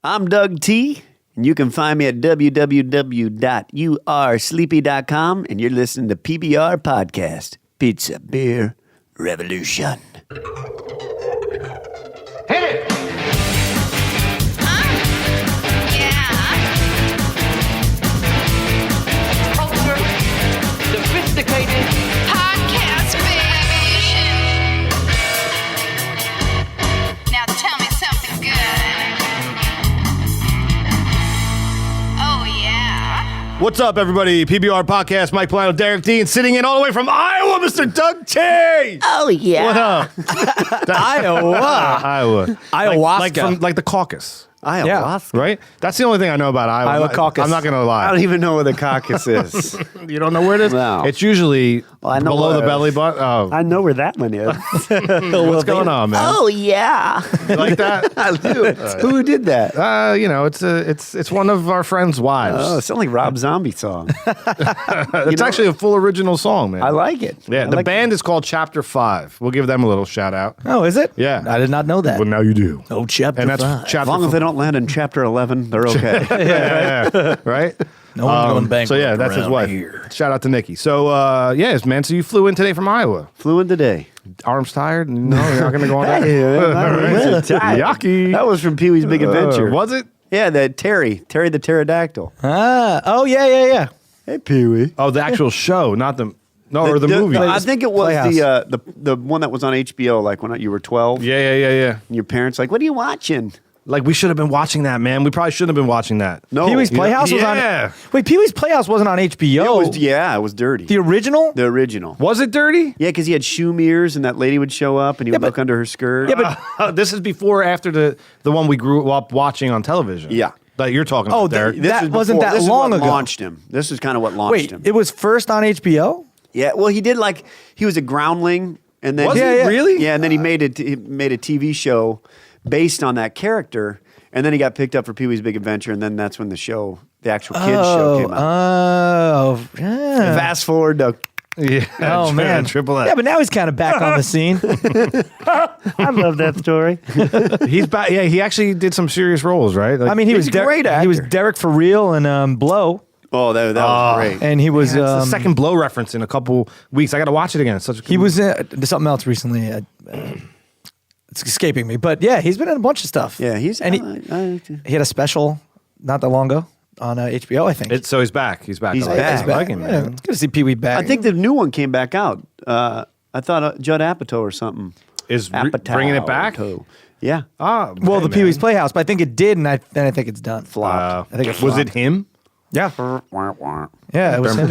I'm DougT, and you can find me at www.yoursleepy.com, and you're listening to PBR Podcast, Pizza Beer Revolution. Hit it! Sophisticated podcast, baby. Now tell me something good. Oh, yeah. What's up, everybody? PBR Podcast, Mike Polano, Derek D, and sitting in all the way from Iowa, Mr. DougT. Oh, yeah. What up? Iowa. Ayahuasca. Like the caucus, Ayahuasca. right? That's the only thing I know about Iowa. Iowa caucus. I'm not going to lie. I don't even know where the caucus is. You don't know where it is? No. It's usually I know below where- the belly button. Oh, I know where that one is. what's going on, man? Oh, yeah. You like that? I do. Who did that? It's one of our friends' wives. Oh, it sounds like Rob Zombie song. It's actually a full original song, man. I like it. Yeah, I the like band is called Chapter 5. We'll give them a little shout out. Oh, is it? Yeah. I did not know that. Well, now you do. Oh, chapter And that's 5. Chapter As long as they don't land in chapter 11, they're okay. yeah, right? No one's going bankrupt So yeah, that's his around wife. here. Shout out to Nikki. So yes, man. So you flew in today from Iowa. Flew in today. Arms tired? No, you're not going to go on that. Yucky. That was from Pee-wee's Big Adventure. Was it? Yeah, the Terry the pterodactyl. Oh, yeah. Hey, Pee-wee. Oh, the actual show, not the or the movie. I think it was Playhouse. the one that was on HBO, like when you were 12. Yeah. And your parents like, what are you watching? Like we should have been watching that, man. We probably shouldn't have been watching that. No. Pee-wee's Playhouse was Yeah. on. Wait, Pee-wee's Playhouse wasn't on HBO. It was dirty. The original? The original. Was it dirty? Yeah, because he had shoe mirrors and that lady would show up and he would look under her skirt. Yeah, but This is before or after the one we grew up watching on television. Yeah. That you're talking Oh, about, Derek. that wasn't that this long is what ago. launched him. This is kind of what launched wait, him. it was first on HBO? Yeah, well, he did he was a groundling, and then Was he Yeah. really? Yeah, and then he made a TV show based on that character, and then he got picked up for Pee-wee's Big Adventure, and then that's when the actual kids show came out. Oh, yeah. Fast forward to Yeah. Oh, man. Triple X. Yeah, but now he's kind of back on the scene. I love that story. He's back. Yeah, he actually did some serious roles, right? Like, I mean, he He's was a great He was actor. Derek for real in Blow, Oh, that was great. and he was it's the second Blow reference in a couple weeks. I got to watch it again. It's such a good he movie. was in something else recently. It's escaping me, but yeah, he's been in a bunch of stuff. Yeah, he's and he had a special not that long ago on HBO, I think. So he's back. He's back. He's I like back. it. I like him, Yeah, man. it's good to see Pee-wee back. I think the new one came back out. I thought Judd Apatow or something. Is Apatow. bringing it back? Yeah. Ah, well, hey, the Pee-wee's man. Playhouse, but I think it did, and then I think it's done. Flopped. I think it was flopped. it him? Yeah, Wah, wah. yeah, it was him.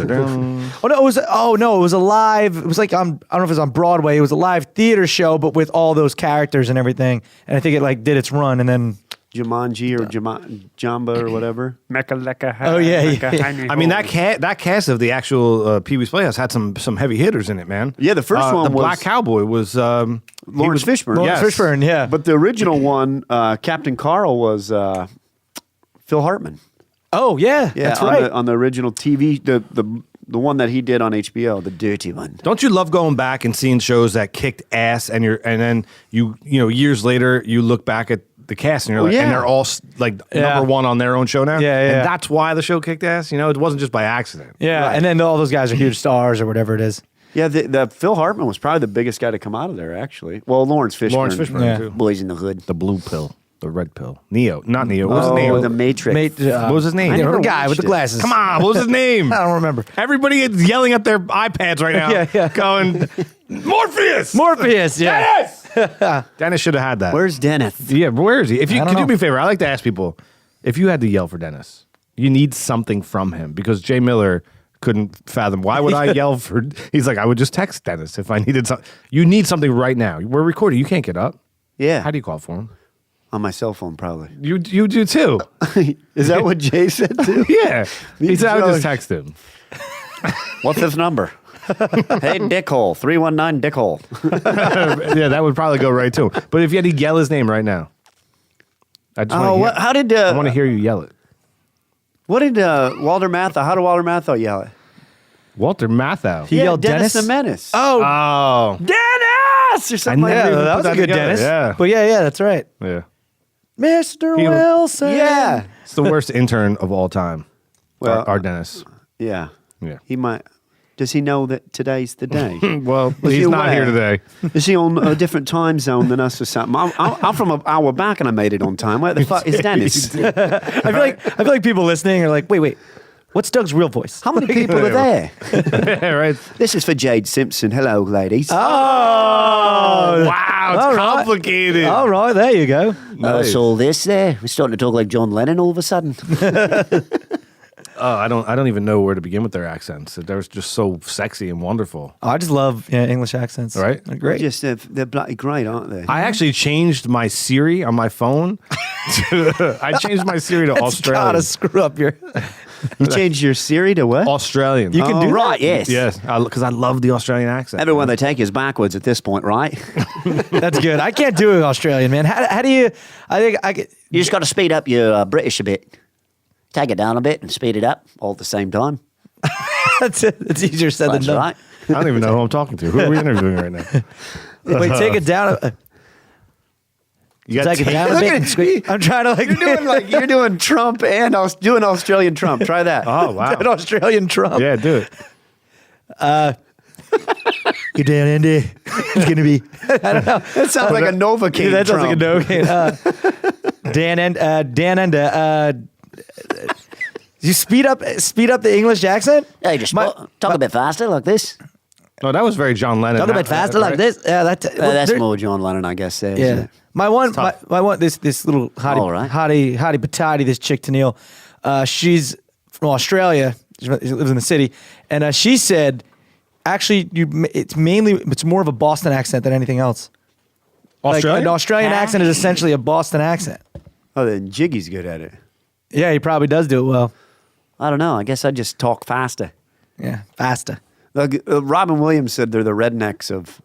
Oh no, it was a live. It was like I don't know if it was on Broadway. It was a live theater show, but with all those characters and everything. And I think it did its run, and then Jumanji or Jamba or whatever. oh yeah. I mean, that cast of the actual Pee-wee's Playhouse had some heavy hitters in it, man. Yeah, the first one the was- Black Cowboy was Lawrence Fishburne. Lawrence Yes. Fishburne, yeah. But the original one, Captain Carl, was Phil Hartman. Oh yeah, Yeah, that's on right. the original TV, the one that he did on HBO, the dirty one. Don't you love going back and seeing shows that kicked ass, and then you years later you look back at the cast and you're like, yeah. and they're all Yeah. number one on their own show now. Yeah, yeah. And that's why the show kicked ass. It wasn't just by accident. Yeah, Right. and then all those guys are huge stars or whatever it is. Yeah, the Phil Hartman was probably the biggest guy to come out of there, actually. Well, Lawrence Fishburne. Lawrence Fishburne Yeah. too. Boys in the Hood. The blue pill, the red pill, Neo, not Neo. What was his name? The Matrix. What was his name? I The never guy with the watched it. glasses. Come on, what was his name? I don't remember. Everybody is yelling at their iPads right now, Yeah. going, Morpheus! Morpheus, yeah. Dennis! Dennis should have had that. Where's Dennis? Yeah, but where is he? If you I don't could know. do me a favor, I like to ask people, if you had to yell for Dennis, you need something from him, because Jay Miller couldn't fathom. Why would I yell for? He's like, I would just text Dennis if I needed something. You need something right now. We're recording. You can't get up. Yeah. How do you call for him? On my cell phone, probably. You do too. Is that what Jay said, too? Yeah. He said I would just text him. What's his number? Hey, Dickhole. 319 Dickhole. Yeah, that would probably go right to him. But if you had to yell his name right now, I just Oh, want to how did I want to hear you yell it. What did Walter Matthau? How did Walter Matthau yell it? Walter Matthau. He yelled Dennis Dennis? the Menace. Oh. Dennis or something like Yeah, that. that was a good together, Dennis. yeah. But yeah, that's right. Yeah. Mr. Wilson. Yeah. It's the worst intern of all time. Well, our Dennis. Yeah. Yeah. He might. Does he know that today's the day? Well, Was he's he not aware? here today. Is he on a different time zone than us or something? I'm from an hour back and I made it on time. Where the fuck is Dennis? I feel like people listening are like, wait, what's Doug's real voice? How many people are there? Yeah, right. This is for Jade Simpson. Hello, ladies. Oh, Wow, it's all right. complicated. All right, there you go. What's all this there? We're starting to talk like John Lennon all of a sudden. Oh, I don't even know where to begin with their accents. They're just so sexy and wonderful. Oh, I just love English accents. Right? They're great. Just they're bloody great, aren't they? I actually changed my Siri on my phone. I changed my Siri to That's Australian. gotta screw up your. You changed your Siri to what? Australian. You can Oh, do that? right, yes. Yes, because I love the Australian accent. Everyone they take is backwards at this point, right? That's good. I can't do it Australian, man. How do you? I think I could. You just got to speed up your British a bit. Take it down a bit and speed it up all at the same time. That's it. It's easier said That's than done. right. I don't even know who I'm talking to. Who are we interviewing right now? Wait, take it down. You got Take it down a Look bit. at and it. squeeze- I'm trying to You're doing Trump and doing Australian Trump. Try that. Oh wow. an Australian Trump. Yeah, do it. You're down in there. It's gonna be. I don't know. That sounds like a Novocaine. That sounds like a Trump. Novocaine. Dan and you speed up the English accent. Hey, just My- talk a bit faster like this. No, that was very John Lennon. Talk a bit faster like this. Yeah, That's there- more John Lennon, I guess. There, Yeah. isn't it? My one, tough. this little All right. hottie patati, this chick Tennille, she's from Australia. She lives in the city, and she said, actually, it's more of a Boston accent than anything else. Australian? Like, an Australian accent is essentially a Boston accent. Oh, then Jiggy's good at it. Yeah, he probably does do it well. I don't know. I guess I just talk faster. Yeah, faster. Like, Robin Williams said they're the rednecks of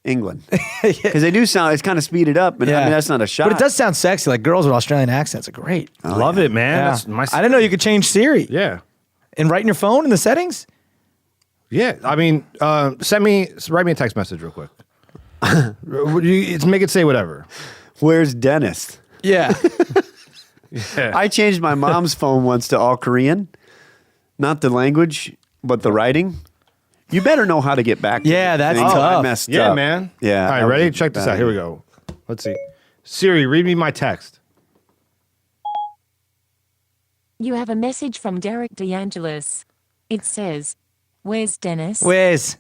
England because they do sound. It's kind of speeded up, but I mean that's not a shot. But it does sound sexy. Like girls with Australian accents are great. Love it, man. Yeah. That's my. I didn't know you could change Siri Yeah. and write in your phone in the settings. Yeah, I mean, write me a text message real quick. Make it say whatever. Where's Dennis? Yeah. I changed my mom's phone once to all Korean, not the language, but the writing. You better know how to get back. Yeah, to that's things. tough. I messed Yeah, up. man. Yeah. All right, that ready? was Check this bad. out. Here we go. Let's see. Siri, read me my text. You have a message from Derek DeAngelis. It says, "Where's Dennis? Where's?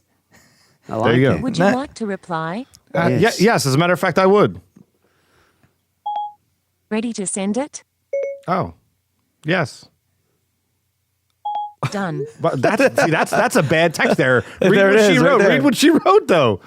I like There you go. it. Would you That- like to reply? Yes. Yes, as a matter of fact, I would. Ready to send it? Oh, yes. Done." But that's a bad text error. Read There what it she is, right wrote. there. Read what she wrote, though.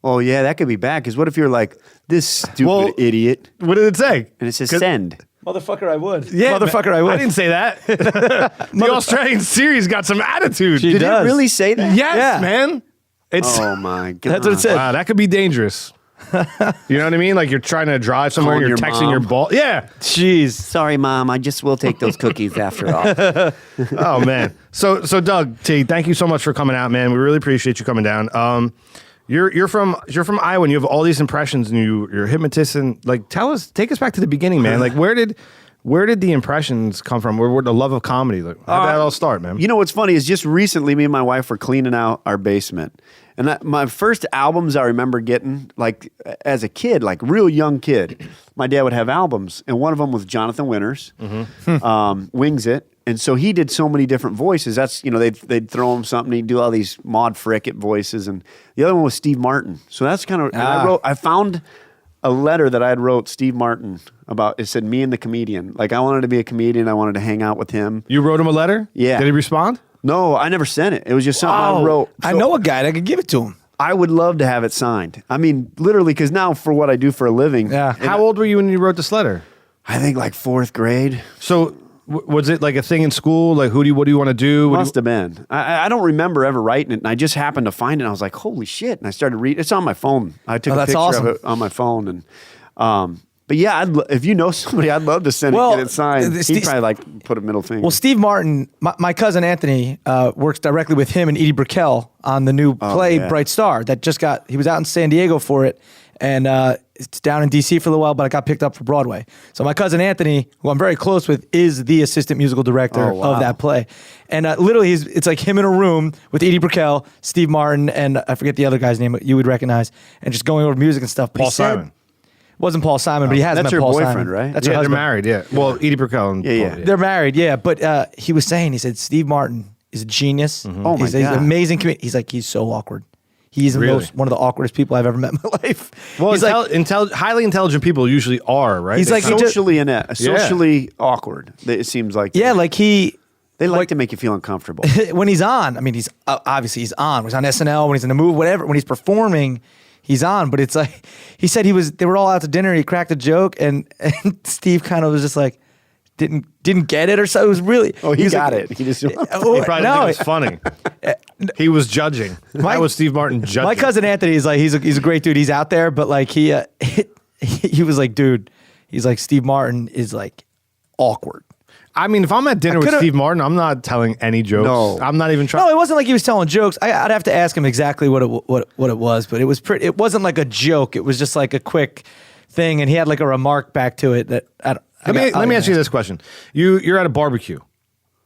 Oh yeah, that could be bad. Because what if you're like this stupid Well- idiot, What did it say? and it says 'Cause- send? Motherfucker, I would. Yeah, Motherfucker, I I would. didn't say that. The Australian series got some attitude. She Did does. it really say that? Yes, Yeah. man. It's Oh my god. That's what it said. wow, that could be dangerous. You know what I mean? Like you're trying to drive somewhere, and Calling you're your texting mom. your ball. Yeah. Jeez. Sorry, Mom. I just will take those cookies after all. Oh man. So Doug T, thank you so much for coming out, man. We really appreciate you coming down. You're from Iowa, and you have all these impressions, and you're a hypnotist, and like take us back to the beginning, man. Like where did the impressions come from? Where the love of comedy? Like, how did that all start, man? You know what's funny is just recently, me and my wife were cleaning out our basement, and my first albums I remember getting, like as a kid, like real young kid, my dad would have albums, and one of them was Jonathan Winters, Wings It, and so he did so many different voices. That's they'd throw him something, he'd do all these Maude Frickett voices, and the other one was Steve Martin. So that's kind of I found a letter that I had wrote Steve Martin about. It said, "Me and the comedian." Like I wanted to be a comedian. I wanted to hang out with him. You wrote him a letter? Yeah. Did he respond? No, I never sent it. It was just something I wrote. I So know a guy that could give it to him. I would love to have it signed. I mean, literally, because now for what I do for a living, Yeah. and How old were you when you wrote this letter? I think like fourth grade. So was it like a thing in school? Like what do you want to do? What do Must have been. I don't remember ever writing it, and I just happened to find it. And I was like, "Holy shit!" And I started reading. It's on my phone. I took Oh, a that's picture awesome. of it on my phone, and but yeah, if you know somebody, I'd love to send Well, it, get it signed. the- He'd probably like put a middle finger. Well, Steve Martin, my cousin Anthony, works directly with him and Edie Brickell on the new play yeah. Bright Star that he was out in San Diego for it. and it's down in DC for a little while, but I got picked up for Broadway. So my cousin Anthony, who I'm very close with, is the assistant musical director Oh, wow. of that play. And literally, it's like him in a room with Edie Brickell, Steve Martin, and I forget the other guy's name, but you would recognize, and just going over music and stuff. But Paul he said- Simon. Wasn't Paul Simon, but he has That's met your Paul boyfriend, Simon. right? That's Yeah, her they're husband. married. Yeah. Well, Edie Brickell and Yeah, Paul, yeah. They're married, yeah. But he was saying, he said, Steve Martin is a genius. Oh, my he's an God. amazing comedian. He's like, he's so awkward. He's Really? one of the awkwardest people I've ever met in my life. Well, he's like, highly intelligent people usually are, right? He's They like, kind he of- just- socially awkward. It seems like. yeah, like they like to make you feel uncomfortable. when he's on, I mean, he's obviously he's on. When he's on SNL, when he's in a movie, whatever. When he's performing, he's on. But it's like he said they were all out to dinner. He cracked a joke, and Steve kind of was just like didn't get it or so. It was really He was got like, it. He just. He probably didn't think it was funny. He was judging. That was Steve Martin judging. My cousin Anthony is like he's a great dude. He's out there, but like he was like, dude, he's like Steve Martin is like awkward. I mean, if I'm at dinner with could've- Steve Martin, I'm not telling any jokes. No. I'm not even trying. No, it wasn't like he was telling jokes. I'd have to ask him exactly what it was, but it was pretty. It wasn't like a joke. It was just like a quick thing, and he had like a remark back to it that Let me ask you this question. You're at a barbecue,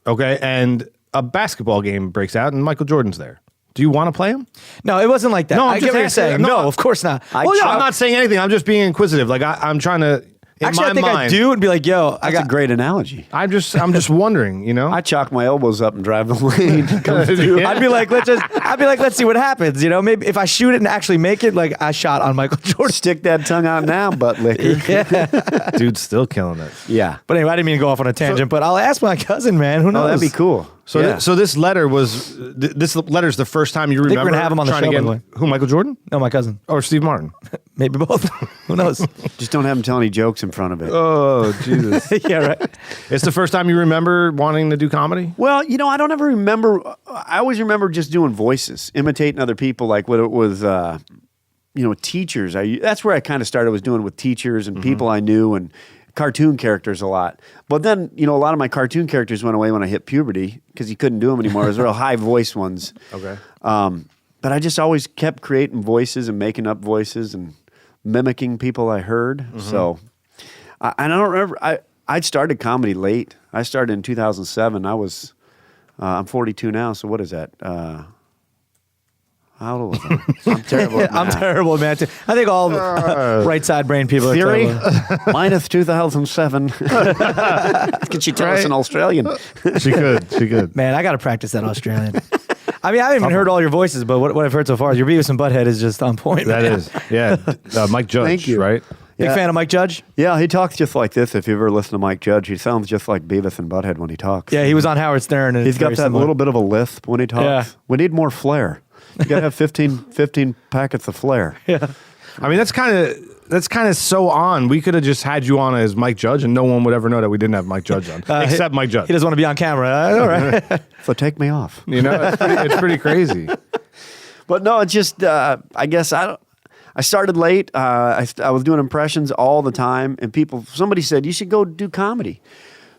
okay, and a basketball game breaks out, and Michael Jordan's there. Do you want to play him? No, it wasn't like that. No, I'm I just get what you're asking. saying. No, No, of course not. Well, yeah, I'm not saying anything. I'm just being inquisitive. Like I'm trying to. In Actually, my I think mind, I do and be like, yo, That's a great analogy. I'm just wondering. You know. I chalk my elbows up and drive the lane. Comes through. I'd be like, let's see what happens. You know, maybe if I shoot it and actually make it, like I shot on Michael Jordan. Stick that tongue out now, butt licker. Yeah. Dude's still killing it. Yeah. But anyway, I didn't mean to go off on a tangent, but I'll ask my cousin, man. Who knows? Oh, that'd be cool. So, yeah. so this letter was this letter's the first time you think remember we're gonna have him on the trying to show, get by the way. who, Michael Jordan No, my cousin. or Steve Martin? Maybe both. Who knows? Just don't have him tell any jokes in front of it. Oh Jesus! Yeah, right. It's the first time you remember wanting to do comedy. Well, I don't ever remember. I always remember just doing voices, imitating other people, like what it was, teachers. That's where I kind of started, was doing with teachers and people I knew and cartoon characters a lot. But then, a lot of my cartoon characters went away when I hit puberty because you couldn't do them anymore. It was real high voice ones. Okay. But I just always kept creating voices and making up voices and mimicking people I heard. So, and I don't remember. I started comedy late. I started in 2007. I'm 42 now. So what is that? How old was I? I'm terrible at I'm math. terrible, man. Too. I think all right side brain people Theory are terrible. minus 2007. Can she tell us in Australian? She could. Man, I got to practice that Australian. I mean, I haven't even heard all your voices, but what I've heard so far is your Beavis and Butthead is just on point. That man. is, yeah. Mike Judge, Thank you. right? Big Yeah. fan of Mike Judge. Yeah, he talks just like this. If you ever listen to Mike Judge, he sounds just like Beavis and Butthead when he talks. Yeah, he was on Howard Stern. And He's it's got very that similar. little bit of a lisp when he talks. Yeah. We need more flair. You got to have 15 packets of flair. Yeah. I mean, that's kind of so on. We could have just had you on as Mike Judge, and no one would ever know that we didn't have Mike Judge on, except Mike Judge. He doesn't want to be on camera. All right. So take me off. You know, it's pretty crazy. But no, it's just, I guess I started late. I was doing impressions all the time, and somebody said, you should go do comedy.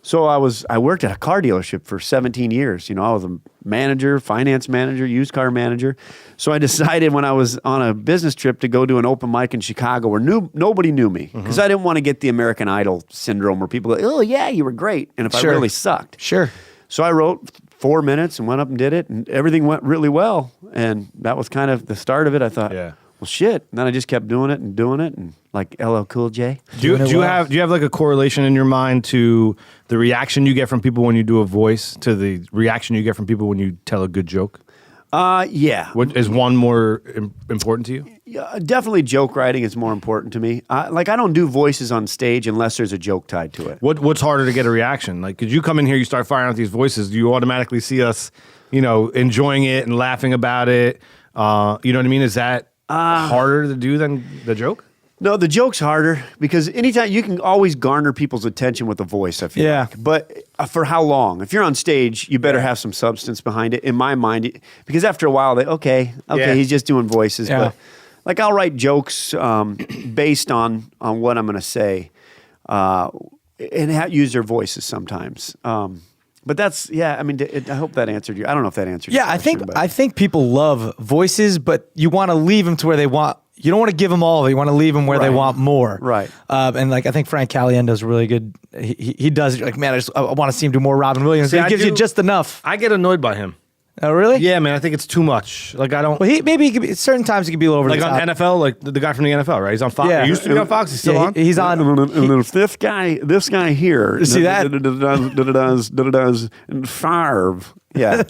So I worked at a car dealership for 17 years. I was a manager, finance manager, used car manager. So I decided when I was on a business trip to go do an open mic in Chicago where nobody knew me, because I didn't want to get the American Idol syndrome where people go, oh yeah, you were great. And if Sure. I really sucked. Sure. So I wrote 4 minutes and went up and did it, and everything went really well. And that was kind of the start of it. I thought, Yeah. well, shit. And then I just kept doing it, and like LL Cool J. Do you have like a correlation in your mind to the reaction you get from people when you do a voice to the reaction you get from people when you tell a good joke? Yeah. What is one more important to you? Yeah, definitely joke writing is more important to me. I don't do voices on stage unless there's a joke tied to it. What's harder to get a reaction? Like, could you come in here, you start firing out these voices, do you automatically see us, enjoying it and laughing about it? You know what I mean? Is that harder to do than the joke? No, the joke's harder because anytime you can always garner people's attention with a voice, I feel Yeah. like. But for how long? If you're on stage, you better have some substance behind it, in my mind, because after a while, okay, Yeah. he's just doing voices. Yeah. But like I'll write jokes based on what I'm going to say and use their voices sometimes. But that's, I mean, I hope that answered you. I don't know if that answered your Yeah, question. I think people love voices, but you want to leave them to where they want you don't want to give them all of it. You want to leave them where they Right. want more. Right. And like I think Frank Caliendo's really good. He does like, man, I want to see him do more Robin Williams. See, He I gives you do- just enough. I get annoyed by him. Oh, really? Yeah, man. I think it's too much. Like I don't Well, he could be certain times he could be a little over like the on top. NFL. Like the guy from the NFL, right? He's on Fox. Yeah. He used to be on Fox. He's still Yeah, on. he's on. And if this guy here, See that? does Favre. Yeah,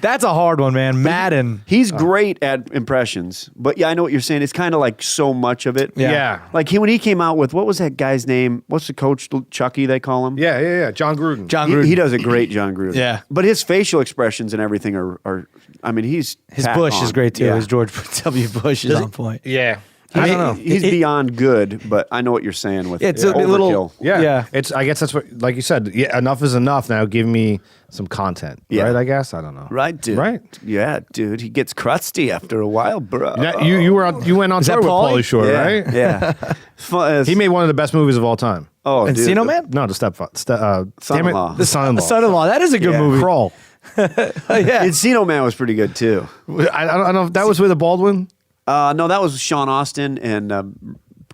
That's a hard one, man. Madden. he's great at impressions, but yeah, I know what you're saying. It's kind of like so much of it. Yeah. Like when he came out with what was that guy's name? What's the coach? Chucky, they call him. Yeah. John Gruden. John He, Gruden. he does a great John Gruden. Yeah. but his facial expressions and everything are I mean, he's His pat Bush on. is great too. Yeah. His George W. Bush is on point. Yeah. I don't know. He's beyond good, but I know what you're saying with It's a overkill. little. Yeah. Yeah. It's. I guess that's what. Like you said. Yeah. Enough is enough. Now give me some content. Yeah. Right. I guess. I don't know. Right, dude. Right. Yeah, dude. He gets crusty after a while, bro. Now, you went on Is tour that with Pauly? Pauly Shore, yeah, right? Yeah. He made one of the best movies of all time. oh, dude. Encino Man? No, the Damn Son-in-law. it, the son-in-law. Son-in-law. That is a good Yeah. movie. Crawl. Yeah. Encino Man was pretty good too. I don't know if that was with a Baldwin. No, that was Sean Austin, and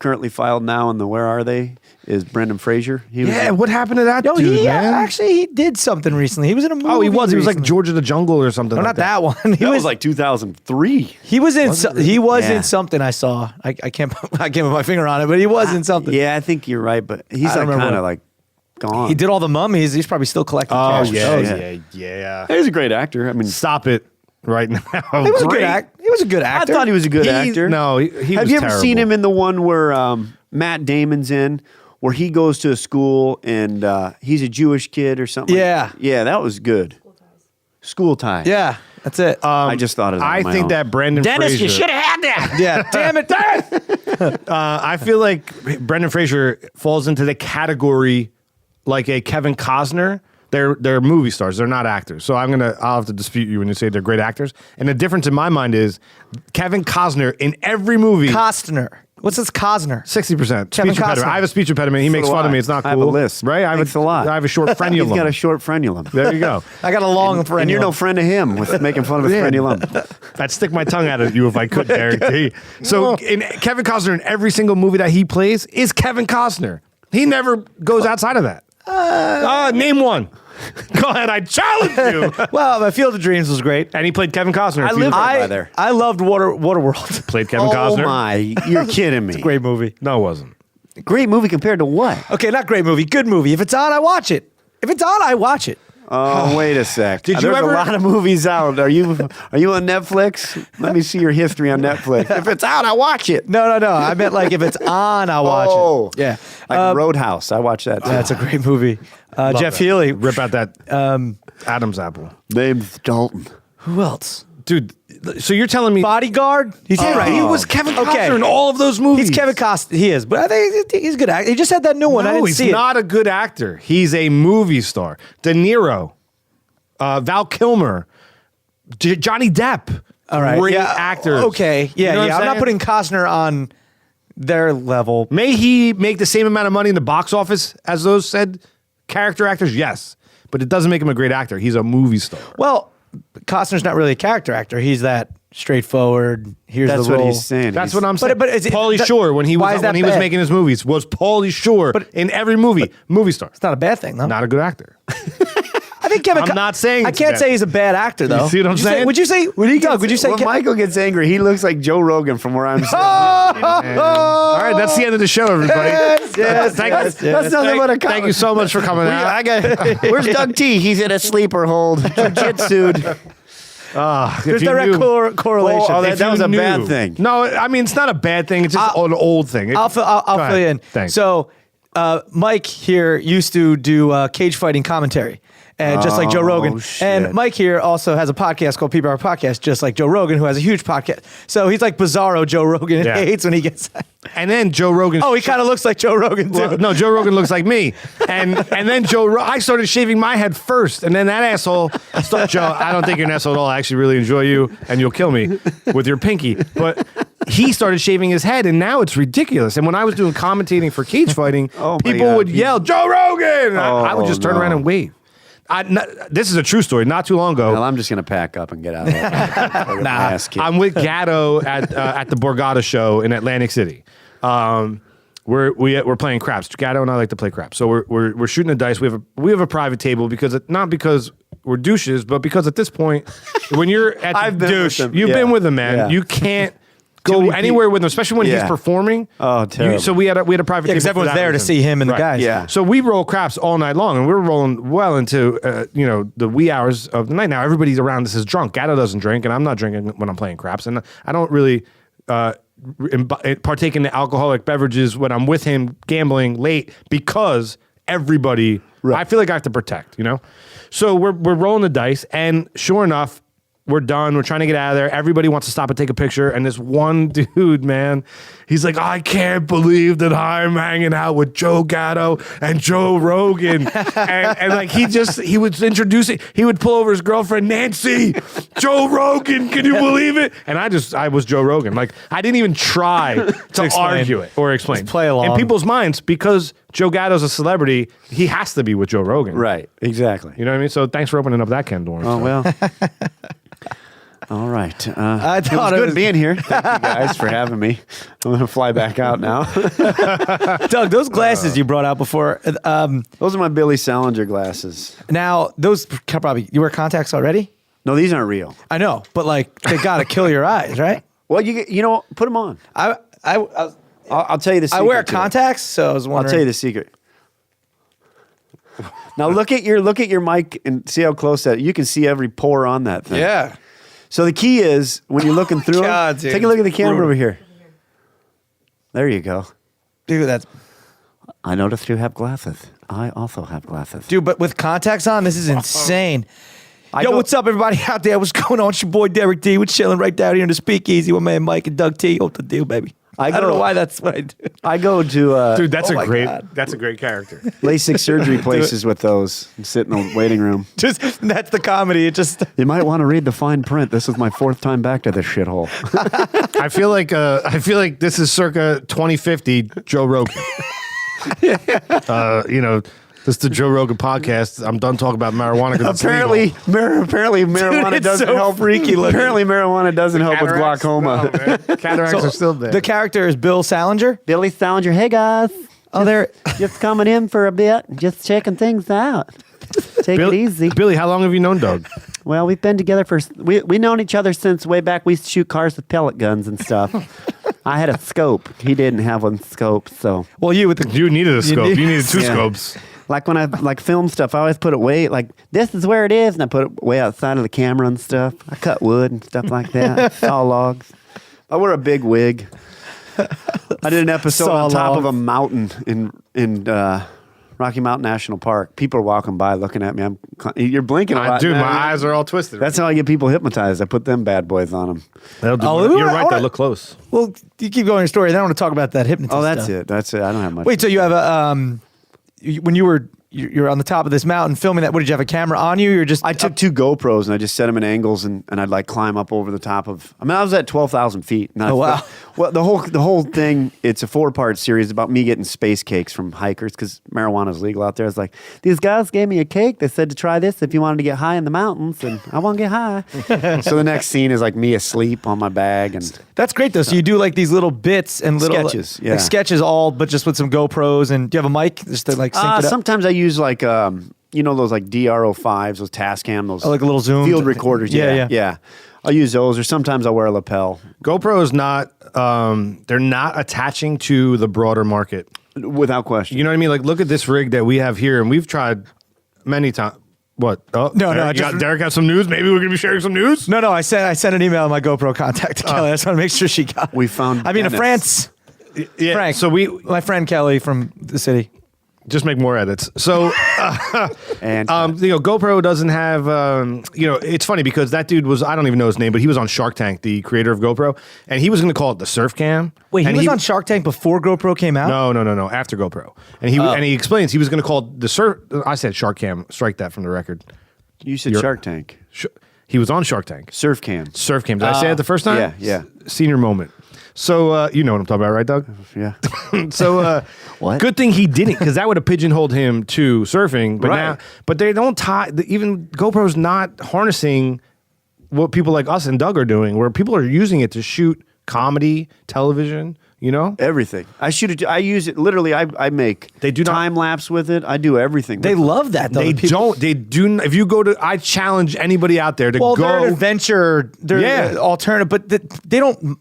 currently filed now in the Where Are They is Brendan Fraser. He was Yeah. What happened to that No, dude, he man? actually he did something recently. He was in a movie. Oh, he was. He was like recently. George of the Jungle or something. No, like not that one. He that was was like 2003. he was in he was Yeah. in something I saw. I can't I can't put my finger on it, but he was in something. Yeah, I think you're right, but he's I don't like remember kind of what- like gone. He did all the mummies. He's probably still collecting Oh cash. for those. yeah. He's a great actor. I mean, Stop it right now. He was a good Great. act. He was a good I actor. thought he was a good actor. No, he Have was you ever terrible. seen him in the one where Matt Damon's in, where he goes to a school and he's a Jewish kid or something? Yeah. Yeah, that was good. School Ties. Yeah, that's it. I just thought of that. I on my think own. that Brendan Fraser. have had that. Yeah, damn it. I feel like Brendan Fraser falls into the category like a Kevin Costner. They're movie stars. They're not actors. So I'll have to dispute you when you say they're great actors. And the difference in my mind is Kevin Costner in every movie. Costner. What's this Costner? 60% Kevin speech impediment. Costner. I have a speech impediment. He makes do fun of I. me. It's not cool. I have a list. right? Thanks a lot. I have a short frenulum. He's got a short frenulum. There you go. I got a long friend. And you're no friend of him with making fun of his frenulum. I'd stick my tongue out at you if I could, Derek T. So Kevin Costner in every single movie that he plays is Kevin Costner. He never goes outside of that. Name one. Go ahead, I challenge you. Well, Field of Dreams was great. And he played Kevin Costner. I lived right by there. I loved Waterworld. Played Kevin Oh Costner. my, you're kidding me. Great movie. No, it wasn't. Great movie compared to what? Okay, not great movie. Good movie. If it's on, I watch it. If it's on, I watch it. Oh, wait a sec. Did you There's ever- a lot of movies out. Are you on Netflix? Let me see your history on Netflix. If it's out, I watch it. No. I meant like if it's on, I'll watch it. Yeah. Like Roadhouse. I watch that too. That's a great movie. Love Jeff that. Healy. Rip out that Adam's apple. Name's Dalton. Who else? Dude, so you're telling me Bodyguard. He's right. he was Kevin Costner Okay. in all of those movies. He's Kevin Costner. He is, but I think he's a good actor. He just had that new one. I No, didn't he's see not a good actor. He's a movie star. De Niro, Val Kilmer, Johnny Depp. All right. Great yeah. actors. Okay. Yeah. You know what I'm not saying? putting Costner on their level. May he make the same amount of money in the box office as those said character actors? Yes. But it doesn't make him a great actor. He's a movie star. Well, Costner's not really a character actor. He's that straightforward. Here's That's the what role. he's saying. That's He's- what I'm saying. But is it- Pauly that- Shore, when he why was is that when he was bad? making his movies, was Pauly Shore in every movie. Movie star. It's not a bad thing, though. Not a good actor. I think Kevin. I'm not saying I it's can't bad. say he's a bad actor, though. see what I'm saying? Would you say? Doug, would you say? when Michael gets angry, he looks like Joe Rogan from where I'm sitting. All right, that's the end of the show, everybody. yes, Thank yes, you. yes. That's nothing but a Thank you so much for coming out. Where's DougT? He's in a sleeper hold. Jiu-jitsu'd. There's direct correlation. Oh, that If you was a knew. bad thing. No, I mean it's not a bad thing. It's just an old thing. I'll fill ahead. you in. Thanks. So, Mike here used to do cage fighting commentary. And just like Joe Rogan. shit. And Mike here also has a podcast called People Are Podcast, just like Joe Rogan, who has a huge podcast. So he's like bizarro Joe Rogan. Yeah. He hates when he gets. And then Joe Rogan. Oh, he kind of looks like Joe Rogan too. Well, no, Joe Rogan looks like me. And then I started shaving my head first. And then that asshole, Joe, I don't think you're an asshole at all. I actually really enjoy you. And you'll kill me with your pinky. But he started shaving his head. And now it's ridiculous. And when I was doing commentating for cage fighting, Oh, my people God. would yell, Joe Rogan! And I would just turn no. around and wave. This is a true story. Not too long ago, Well, I'm just gonna pack up and get out of here. I'm with Gatto at the Borgata show in Atlantic City. We're playing craps. Gatto and I like to play craps, so we're shooting the dice. We have a private table not because we're douches, but because at this point, when you're at I've the been with douche, them. you've Yeah. been with him, man. Yeah. You can't Too go many anywhere with him, especially when he's Yeah. performing. Oh, terrible. So we had a private table because for everyone's that there to reason. see him and the Right. guys. Yeah. So we roll craps all night long, and we're rolling well into the wee hours of the night. Now everybody's around us is drunk. Gatto doesn't drink, and I'm not drinking when I'm playing craps, and I don't really partake in the alcoholic beverages when I'm with him gambling late because everybody. Right. I feel like I have to protect, So we're rolling the dice, and sure enough, we're done. We're trying to get out of there. Everybody wants to stop and take a picture. And this one dude, man, he's like, I can't believe that I'm hanging out with Joe Gatto and Joe Rogan. and like, he would introduce it. He would pull over his girlfriend, Nancy, Joe Rogan. Can you believe it? And I was Joe Rogan. Like, I didn't even try to explain. argue it or explain. Just play along. In people's minds, because Joe Gatto's a celebrity, he has to be with Joe Rogan. Right. Exactly. You know what I mean? So thanks for opening up that can door. Oh well. All right. I It was thought good being here. Thank you guys for having me. I'm going to fly back out now. Doug, those glasses you brought out before. Those are my Billy Salinger glasses. Now those probably you wear contacts already. No, these aren't real. I know, but like they gotta kill your eyes, right? Well, put them on. I'll tell you the secret. I wear to it. contacts, so I was I'll wondering. tell you the secret. Now look at your mic and see how close that. You can see every pore on that thing. Yeah. So the key is when you're looking through God, them, dude, take a look at the it's camera brutal. over here. There you go. Dude, that's I noticed you have glasses. I also have glasses. dude, but with contacts on, this is insane. I Yo, go- what's up, everybody out there? What's going on? It's your boy Derek D. We're chilling right down here in the Speakeasy with my man Mike and Doug T. What the deal, baby? I don't know why that's what I do. I go to Dude, that's Oh my a great God. that's a great character. LASIK surgery places with those and sit in the waiting room. Just that's the comedy. It just You might want to read the fine print. This is my 4th time back to this shithole. I feel like this is circa 2050 Joe Rogan. This is the Joe Rogan podcast. I'm done talking about marijuana because apparently marijuana it's doesn't so help. freaky looking. Apparently marijuana doesn't help with glaucoma. Cataracts are still there. the character is Bill Salinger. Billy Salinger, hey guys. Oh, there. Just coming in for a bit, just checking things out. Take it easy. Billy, how long have you known Doug? Well, we've been together we known each other since way back. We used to shoot cars with pellet guns and stuff. I had a scope. He didn't have one scope, so Well, you with the You needed a scope. You needed two Yeah. scopes. like when I film stuff, I always put it way like this is where it is, and I put it way outside of the camera and stuff. I cut wood and stuff like that. Saw logs. I wear a big wig. I did an episode Saw on top of logs. a mountain in Rocky Mountain National Park. People are walking by looking at me. You're blinking a lot. Dude, my man. eyes are all twisted. That's how I get people hypnotized. I put them bad boys on them. They'll do Oh, You're I right. wanna- They look close. Well, you keep going your story. Then I want to talk about that hypnotist. Oh, that's stuff. it. That's it. I don't have much. Wait, so you have a when you're on the top of this mountain filming that? What did you have a camera on you? You're just I took 2 GoPros and I just set them in angles and I'd like climb up over the top of. I mean, I was at 12,000 feet. And Oh, wow. Well, the whole thing. It's a 4-part series about me getting space cakes from hikers because marijuana is legal out there. It's like these guys gave me a cake. They said to try this if you wanted to get high in the mountains, and I want to get high. So the next scene is like me asleep on my bag and. That's great though. So you do like these little bits and little Sketches, yeah. like sketches, all but just with some GoPros. And do you have a mic just to like sync it up? Sometimes I use like those like DRO5s, those Tascam, those Oh, like a little zoom field thing. recorders. Yeah. Yeah. I'll use those, or sometimes I'll wear a lapel. GoPro is not. They're not attaching to the broader market. Without question. You know what I mean? Like, look at this rig that we have here, and we've tried many times. What? Oh, No, Derek, just- Derek has some news. Maybe we're gonna be sharing some news. No, I sent an email on my GoPro contact to Kelly. I just want to make sure she got. We found I mean, Dennis. France. Yeah. Frank. So we My friend Kelly from the city. just make more edits. So. And GoPro doesn't have, it's funny because that dude was, I don't even know his name, but he was on Shark Tank, the creator of GoPro, and he was going to call it the Surf Cam. Wait, and he was on Shark Tank before GoPro came out? No, after GoPro. And he explains he was going to call it the Surf, I said Shark Cam, strike that from the record. you said Shark Tank. He was on Shark Tank. Surf Cam. Surf Cam. Did I say it the first time? Yeah. Senior moment. So you know what I'm talking about, right, Doug? Yeah. So What? good thing he didn't, because that would have pigeonholed him to surfing. But Right. but they don't tie. Even GoPro's not harnessing what people like us and Doug are doing, where people are using it to shoot comedy, television. You know, Everything. I shoot it. I use it literally. I make They do not- time lapse with it. I do everything. They with it. love that though. they The people- don't. They do. If you go to, I challenge anybody out there to Well, they're an go. adventure. They're Yeah. alternative, but they don't.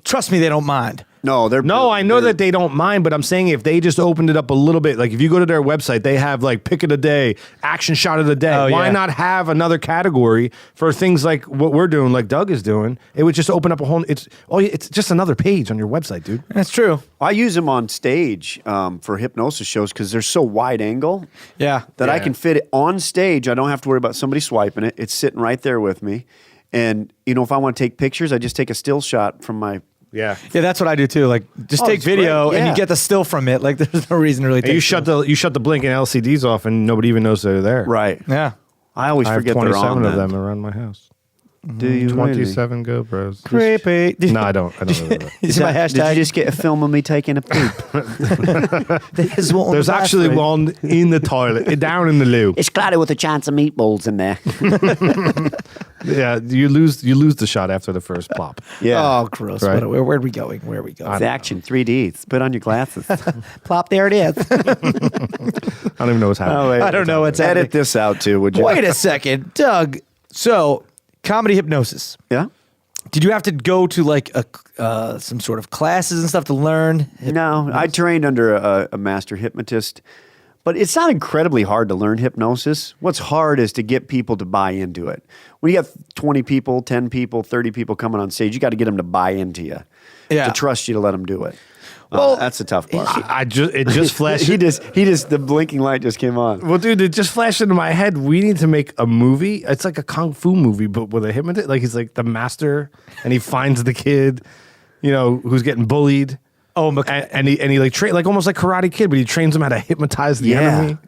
Trust me, they don't mind. No, they're No, I know they're- that they don't mind, but I'm saying if they just opened it up a little bit, like if you go to their website, they have like pick of the day, action shot of the day. Oh, Why yeah. not have another category for things like what we're doing, like Doug is doing? It would just open up a whole. It's just another page on your website, dude. That's true. I use them on stage for hypnosis shows because they're so wide angle. Yeah. That I Yeah. can fit it on stage. I don't have to worry about somebody swiping it. It's sitting right there with me. And if I want to take pictures, I just take a still shot from my. Yeah. Yeah, that's what I do too. Like, just Oh, take it's great. video and you Yeah. get the still from it. Like, there's no reason to really. And Take you shut the blinking LCDs off, and nobody even knows they're there. Right. Yeah. I always I have forget they're 27 on of then. them around my house. Do you really? 27 GoPros. Creepy. No, I don't. I don't know that. You see my Did hashtag? you just get a film of me taking a poop? There's actually one in the toilet, down in the loo. It's cloudy with a chance of meatballs in there. Yeah, you lose the shot after the first plop. Yeah. Oh, gross. Right. Where are we going? Where are we going? It's action, 3D. Put on your glasses. Plop, there it is. I don't even know what's happening. I don't know what's happening. Edit this out too, would you? Wait a second, Doug. So, comedy hypnosis. Yeah. Did you have to go to like some sort of classes and stuff to learn? No, I trained under a master hypnotist, but it's not incredibly hard to learn hypnosis. What's hard is to get people to buy into it. When you have 20 people, 10 people, 30 people coming on stage, you got to get them to buy into you, Yeah. to trust you to let them do it. Well, That's the tough part. It just flashed. he just the blinking light just came on. Well, dude, it just flashed into my head. We need to make a movie. It's like a kung fu movie, but with a hypnotist. Like he's like the master, and he finds the kid, who's getting bullied. Oh, and he like train like almost like Karate Kid, but he trains them how to hypnotize the enemy.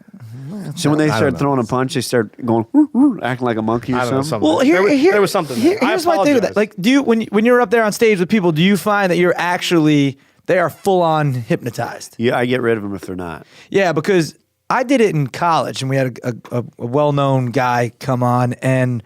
So when they I start don't know. throwing a punch, they start going "Woo, woo," acting like a monkey or I don't know, something. something. Well, There was something there. I Here's my thing with that. apologize. Like, do you when you're up there on stage with people, do you find that you're actually they are full on hypnotized? Yeah, I get rid of them if they're not. Yeah, because I did it in college, and we had a well known guy come on, and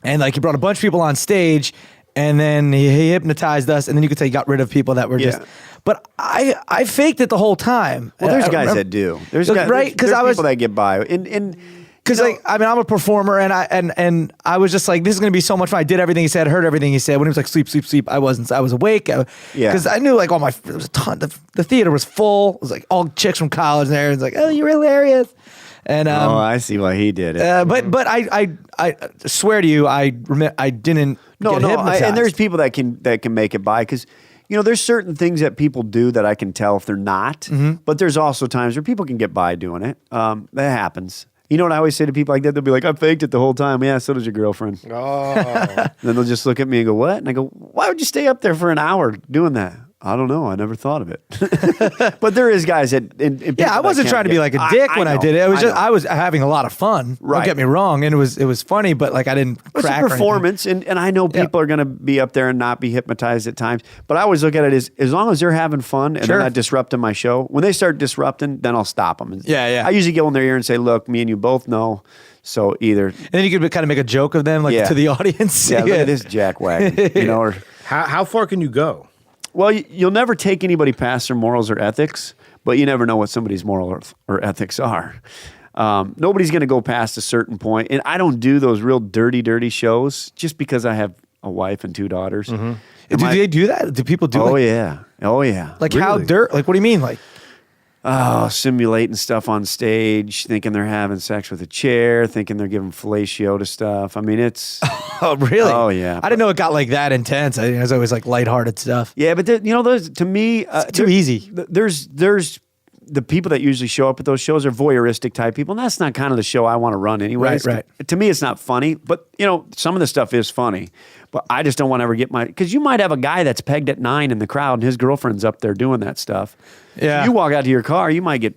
like he brought a bunch of people on stage, and then he hypnotized us, and then you could say he got rid of people that were just. Yeah. But I faked it the whole time. Well, there's I guys remember- that do. There's Look, guys, right? There's Because I was people that get by. And Because I'm a performer, and I was just like, this is gonna be so much fun. I did everything he said, heard everything he said. When he was like, sleep, sleep, sleep, I wasn't. I was awake. Yeah. Because I knew like there was a ton. The theater was full. It was like all chicks from college there. It's like, oh, you're hilarious. And oh, I see why he did it. but I swear to you, I didn't. No, get no, hypnotized. and there's people that can make it by because there's certain things that people do that I can tell if they're not, Mm-hmm. but there's also times where people can get by doing it. That happens. You know what I always say to people like that? They'll be like, "I faked it the whole time." Yeah, so does your girlfriend. Oh, And then they'll just look at me and go, "What?" And I go, "Why would you stay up there for an hour doing that?" I don't know. I never thought of it. But there is guys that. Yeah, I wasn't trying to be like a dick when I did it. It was just I was having a lot of fun. Don't Right. get me wrong, and it was funny, but like I didn't It's crack a or anything. performance, and I know people are going to be up there and not be hypnotized at times. But I always look at it as long as they're having fun and Sure. they're not disrupting my show. When they start disrupting, then I'll stop them. Yeah, yeah. I usually go in their ear and say, "Look, me and you both know." So either, And then you could kind of make a joke of them, like Yeah. to the audience. yeah, look at this jackwagon, or how far can you go? well, you'll never take anybody past their morals or ethics, but you never know what somebody's morals or ethics are. Nobody's going to go past a certain point, and I don't do those real dirty shows just because I have a wife and 2 daughters. Do they do that? Do people do? Oh like, yeah. Like how Really? dirt? Like what do you mean? Like Simulating stuff on stage, thinking they're having sex with a chair, thinking they're giving fellatio to stuff. I mean, it's oh really? Oh, yeah. I didn't know it got like that intense. I think it was always like lighthearted stuff. yeah, but those to me too easy. There's the people that usually show up at those shows are voyeuristic type people, and that's not kind of the show I want to run anyway. Right. To me, it's not funny, but some of the stuff is funny. But I just don't want to ever get because you might have a guy that's pegged at 9 in the crowd, and his girlfriend's up there doing that stuff. Yeah. You walk out to your car, you might get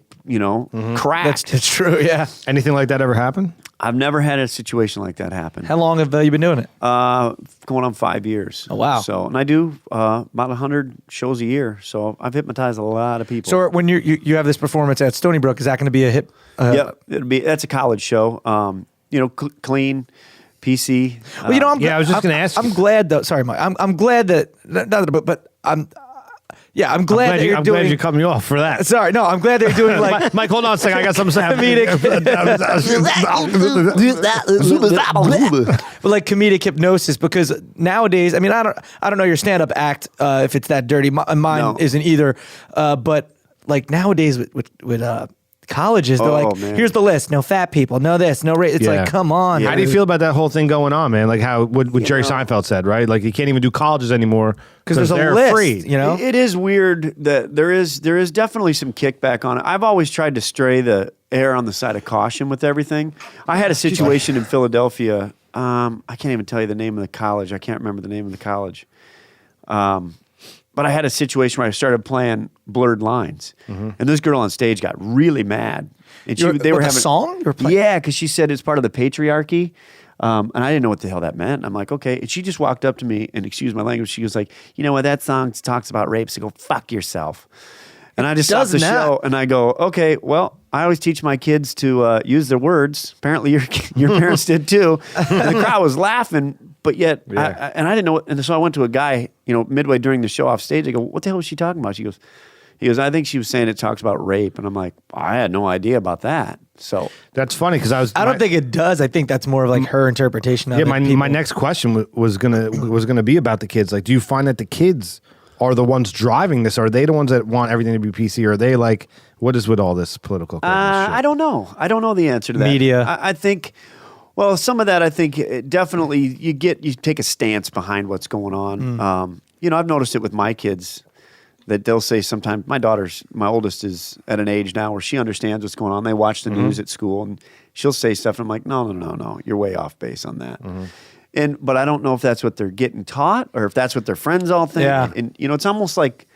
cracked. That's true. Yeah. Anything like that ever happen? I've never had a situation like that happen. How long have you been doing it? Going on 5 years. Oh, wow. So, and I do about 100 shows a year. So I've hypnotized a lot of people. So when you have this performance at Stony Brook, is that going to be a hip? Yep, that's a college show. Clean, PC. Well, you know, I was just going to ask. I'm glad though. Sorry, Mike. I'm glad that. But I'm. Yeah, I'm glad that you're doing. I'm glad you cut me off for that. Sorry, no, I'm glad they're doing like Mike, hold on a second. I got something to say. but like comedic hypnosis, because nowadays, I mean, I don't know your stand-up act if it's that dirty. Mine No. isn't either. But like nowadays with colleges, they're like, man. here's the list: no fat people, no this, no race. It's like, come on. How do you feel about that whole thing going on, man? Like what Jerry Seinfeld said, right? Like you can't even do colleges anymore Because there's a they're list, free. you know. It is weird that there is definitely some kickback on it. I've always tried to stray the err on the side of caution with everything. I had a situation in Philadelphia. I can't even tell you the name of the college. I can't remember the name of the college. But I had a situation where I started playing Blurred Lines, and this girl on stage got really mad. And they were having a song. You were playing? Yeah, because she said it's part of the patriarchy. And I didn't know what the hell that meant. I'm like, okay. And she just walked up to me and, excuse my language, she was like, you know what, that song talks about rape, so go fuck yourself. And I just stopped the show and I go, okay, well, I always teach my kids to use their words. Apparently your parents did too. And the crowd was laughing, but yet, I didn't know what, and so I went to a guy, midway during the show off stage. I go, what the hell was she talking about? He goes, I think she was saying it talks about rape. And I'm like, I had no idea about that. So that's funny because I don't think it does. I think that's more of like her interpretation of it. My next question was gonna be about the kids. Like, do you find that the kids are the ones driving this? Are they the ones that want everything to be PC? Or are they like, what is with all this political? I don't know. I don't know the answer to that. Media. I think. Well, some of that I think definitely you take a stance behind what's going on. I've noticed it with my kids. That they'll say sometimes, my oldest is at an age now where she understands what's going on. They watch the news at school and she'll say stuff and I'm like, no, you're way off base on that. But I don't know if that's what they're getting taught or if that's what their friends all think. Yeah. And it's almost like,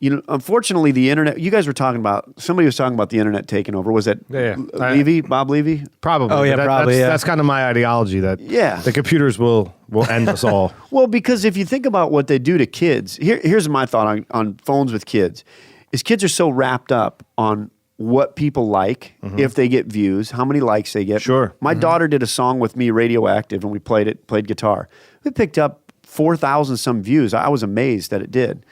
unfortunately the internet, you guys were talking about, somebody was talking about the internet taking over. Was it Levy, Bob Levy? Probably. Oh yeah, probably. That's kind of my ideology that the computers will end us all. Well, because if you think about what they do to kids, here's my thought on phones with kids, is kids are so wrapped up on what people like, if they get views, how many likes they get. Sure. My daughter did a song with me, Radioactive, and we played guitar. It picked up 4,000 some views. I was amazed that it did.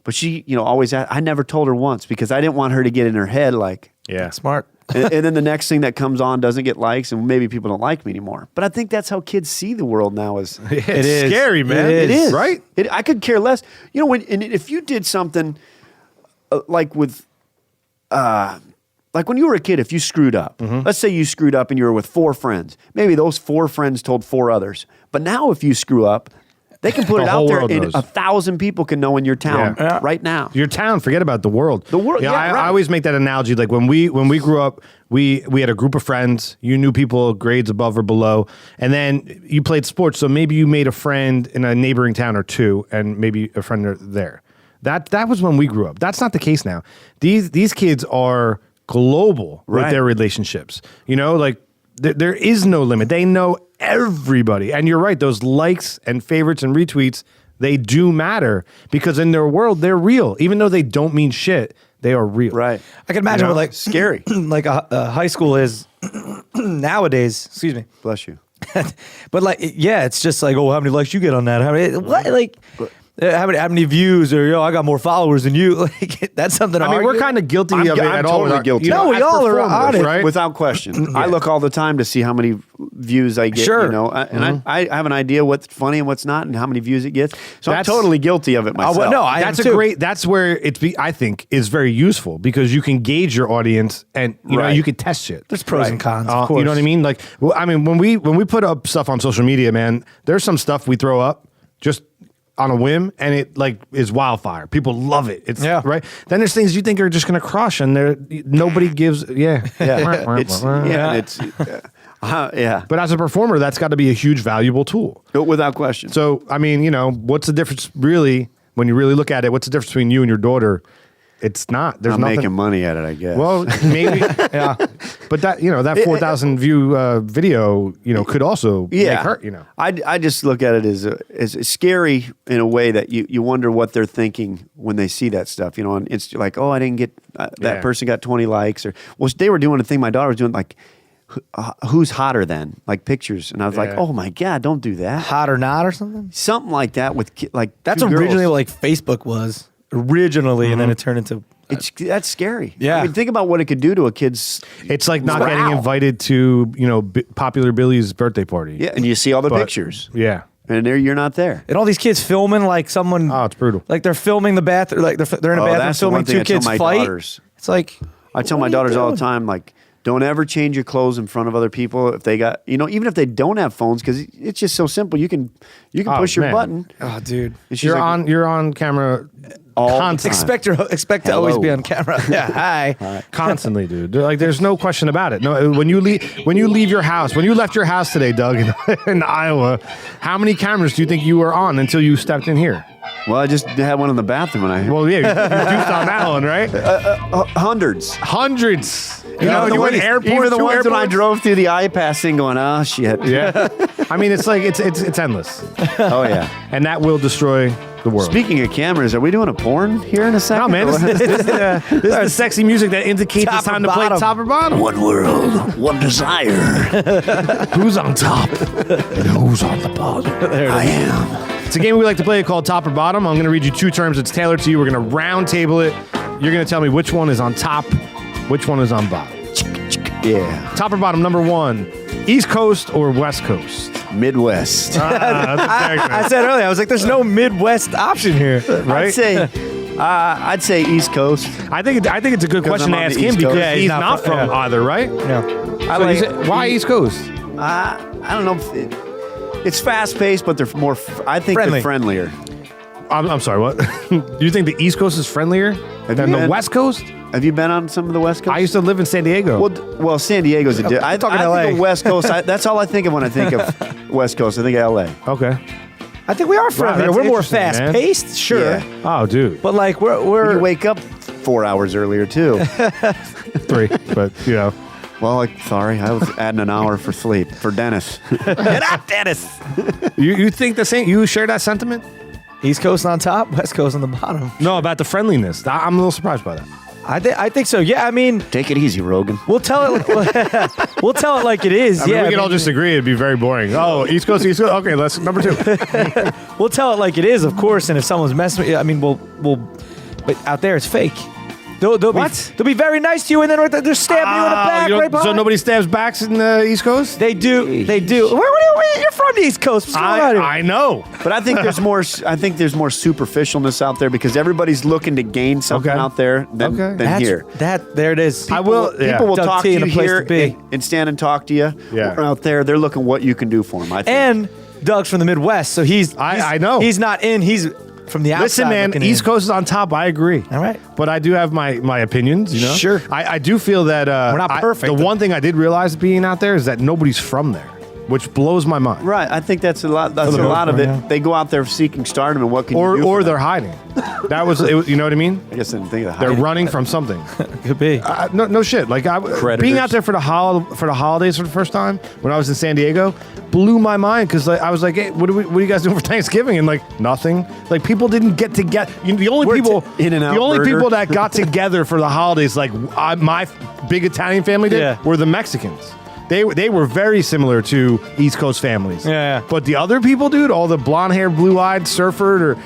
But she, always, I never told her once because I didn't want her to get in her head like, smart. and then the next thing that comes on doesn't get likes and maybe people don't like me anymore. But I think that's how kids see the world now is. It is scary, man. It is. Right? I could care less. If you did something like when you were a kid, if you screwed up, let's say you screwed up and you were with 4 friends. Maybe those 4 friends told 4 others. But now if you screw up, they can put it out there and 1,000 people can know in your town right now. Your town, forget about the world. The world, I always make that analogy. Like when we grew up, we had a group of friends. You knew people grades above or below. And then you played sports. So maybe you made a friend in a neighboring town or 2 and maybe a friend there. That was when we grew up. That's not the case now. These kids are global with their relationships. There is no limit. They know everybody. And you're right, those likes and favorites and retweets, they do matter because in their world, they're real. Even though they don't mean shit, they are real. Right. I can imagine what like scary. like a high school is nowadays. Excuse me. Bless you. But it's just like, how many likes you get on that? How many views or I got more followers than you. Like that's something. I mean, we're kind of guilty of it at all. Totally guilty. No, we all are on it, right? Without question. I look all the time to see how many views I get. Sure. And I have an idea what's funny and what's not, and how many views it gets. So I'm totally guilty of it myself. That's where I think is very useful because you can gauge your audience and you can test shit. There's pros and cons. Of course. You know what I mean? Like, when we put up stuff on social media, man, there's some stuff we throw up just on a whim and it is wildfire. People love it. It's right. Then there's things you think are just going to crush and nobody gives. Yeah. But as a performer, that's got to be a huge valuable tool. Without question. So, what's the difference really when you really look at it? What's the difference between you and your daughter? It's not. There's I'm nothing. making money at it, I guess. Well, maybe. Yeah. But that that 4,000 view video could also make her I just look at it as scary in a way that you wonder what they're thinking when they see that stuff. And it's like, oh, I didn't get that person got 20 likes, or they were doing a thing my daughter was doing, like who's hotter than, like pictures, and I was like, oh my god, don't do that. Hot or not or something like that with like that's two originally girls. what like Facebook was originally, and then it turned into. That's scary. Yeah. I mean, think about what it could do to a kid's. It's like not getting morale. invited to popular Billy's birthday party. Yeah, and you see all the pictures. Yeah. And there you're not there. And all these kids filming like someone. Oh, it's brutal. Like they're filming the bathroom. Like they're in a bathroom That's the one filming thing two I tell kids my fight. daughters. It's like I tell what my are you daughters all the doing? time, like, don't ever change your clothes in front of other people if they got, even if they don't have phones, because it's just so simple. You can push your man. button. Oh, dude. And she's You're like, you're on camera all the constantly. time. Expect to always be on camera. Yeah, hi. Constantly, dude. Like, there's no question about it. No, when you leave your house, when you left your house today, Doug, in Iowa, how many cameras do you think you were on until you stepped in here? Well, I just had one in the bathroom and Well, yeah, you juiced on that one, right? hundreds. Hundreds. You Even you went airport even the to ones when I airports? drove through the iPass thing going, oh, shit. Yeah. I mean, it's like, it's endless. Oh, yeah. And that will destroy the world. Speaking of cameras, are we doing a porn here in a second? No, man, this is the sexy music that indicates Top it's time or to play bottom. top or bottom. One world, one desire. Who's on top and who's on the bottom? I am. It's a game we like to play called Top or Bottom. I'm going to read you two terms. It's tailored to you. We're going to round table it. You're going to tell me which one is on top, which one is on bottom. Yeah. Top or bottom, number one, East Coast or West Coast? Midwest. I said earlier, I was like, there's no Midwest option here. Right? I'd say East Coast. I think it's a good 'Cause question I'm to on ask the him East because Coast. Yeah, he's not from yeah. either, right? Yeah. I So like you say- why East Coast? I don't know. It's fast paced, but they're more. I think Friendly. they're friendlier. I'm sorry, what? You think the East Coast is friendlier than you the been- West Coast? Have you been on some of the West Coast? I used to live in San Diego. Well, San Diego's a. I talking think LA. of West Coast. That's all I think of when I think of West Coast. I think of LA. Okay. I think we are friendlier. that's We're more interesting, man. fast paced, sure. Yeah. Oh, dude. But like You we're wake up 4 hours earlier too. 3, but Well, sorry, I was adding an hour for sleep for Dennis. get out, Dennis. You think the same? You share that sentiment? East Coast on top, West Coast on the bottom. No, about the friendliness. I'm a little surprised by that. I think so. Yeah, I mean, Take it easy, Rogan. we'll tell it. We'll tell it like it is. I mean, yeah, we can all just agree it'd be very boring. Oh, East Coast. Okay, let's number 2. we'll tell it like it is, of course. And if someone's messing with you, I mean, we'll. But out there, it's fake. They'll be very nice to you, and then right there, they're stabbing you in the back. Right behind. So nobody stabs backs in the East Coast? They do. You're from the East Coast. What's going on here? I know. But I think there's more. I think there's more superficialness out there because everybody's looking to gain something Okay. out there than here. There it is. I will. Yeah. People will DougT talk to in you a place here to be. and stand and talk to you. Yeah. Out there, they're looking what you can do for them. I think. And Doug's from the Midwest, so I know. he's not in. He's from the outside. Listen, man, looking East in. Coast is on top. I agree. All right. But I do have my opinions, you know? Sure. I do feel that... We're not perfect. The one thing I did realize being out there is that nobody's from there, which blows my mind. right, I think that's a lot. That's For the a most lot of part, it. yeah. They go out there seeking stardom, and what can you do? Or for they're them? hiding. That was... you know what I mean? I guess I didn't think of that. They're running from something. Could be. No shit. Like being out there for the holidays for the first time when I was in San Diego blew my mind because I was like, hey, what are you guys doing for Thanksgiving? And like nothing. Like people didn't get together. The only We're people In-N-Out the only burger. people that got together for the holidays, like my big Italian family did, Yeah. were the Mexicans. They were very similar to East Coast families. Yeah. But the other people, dude, all the blonde hair, blue eyed surfer,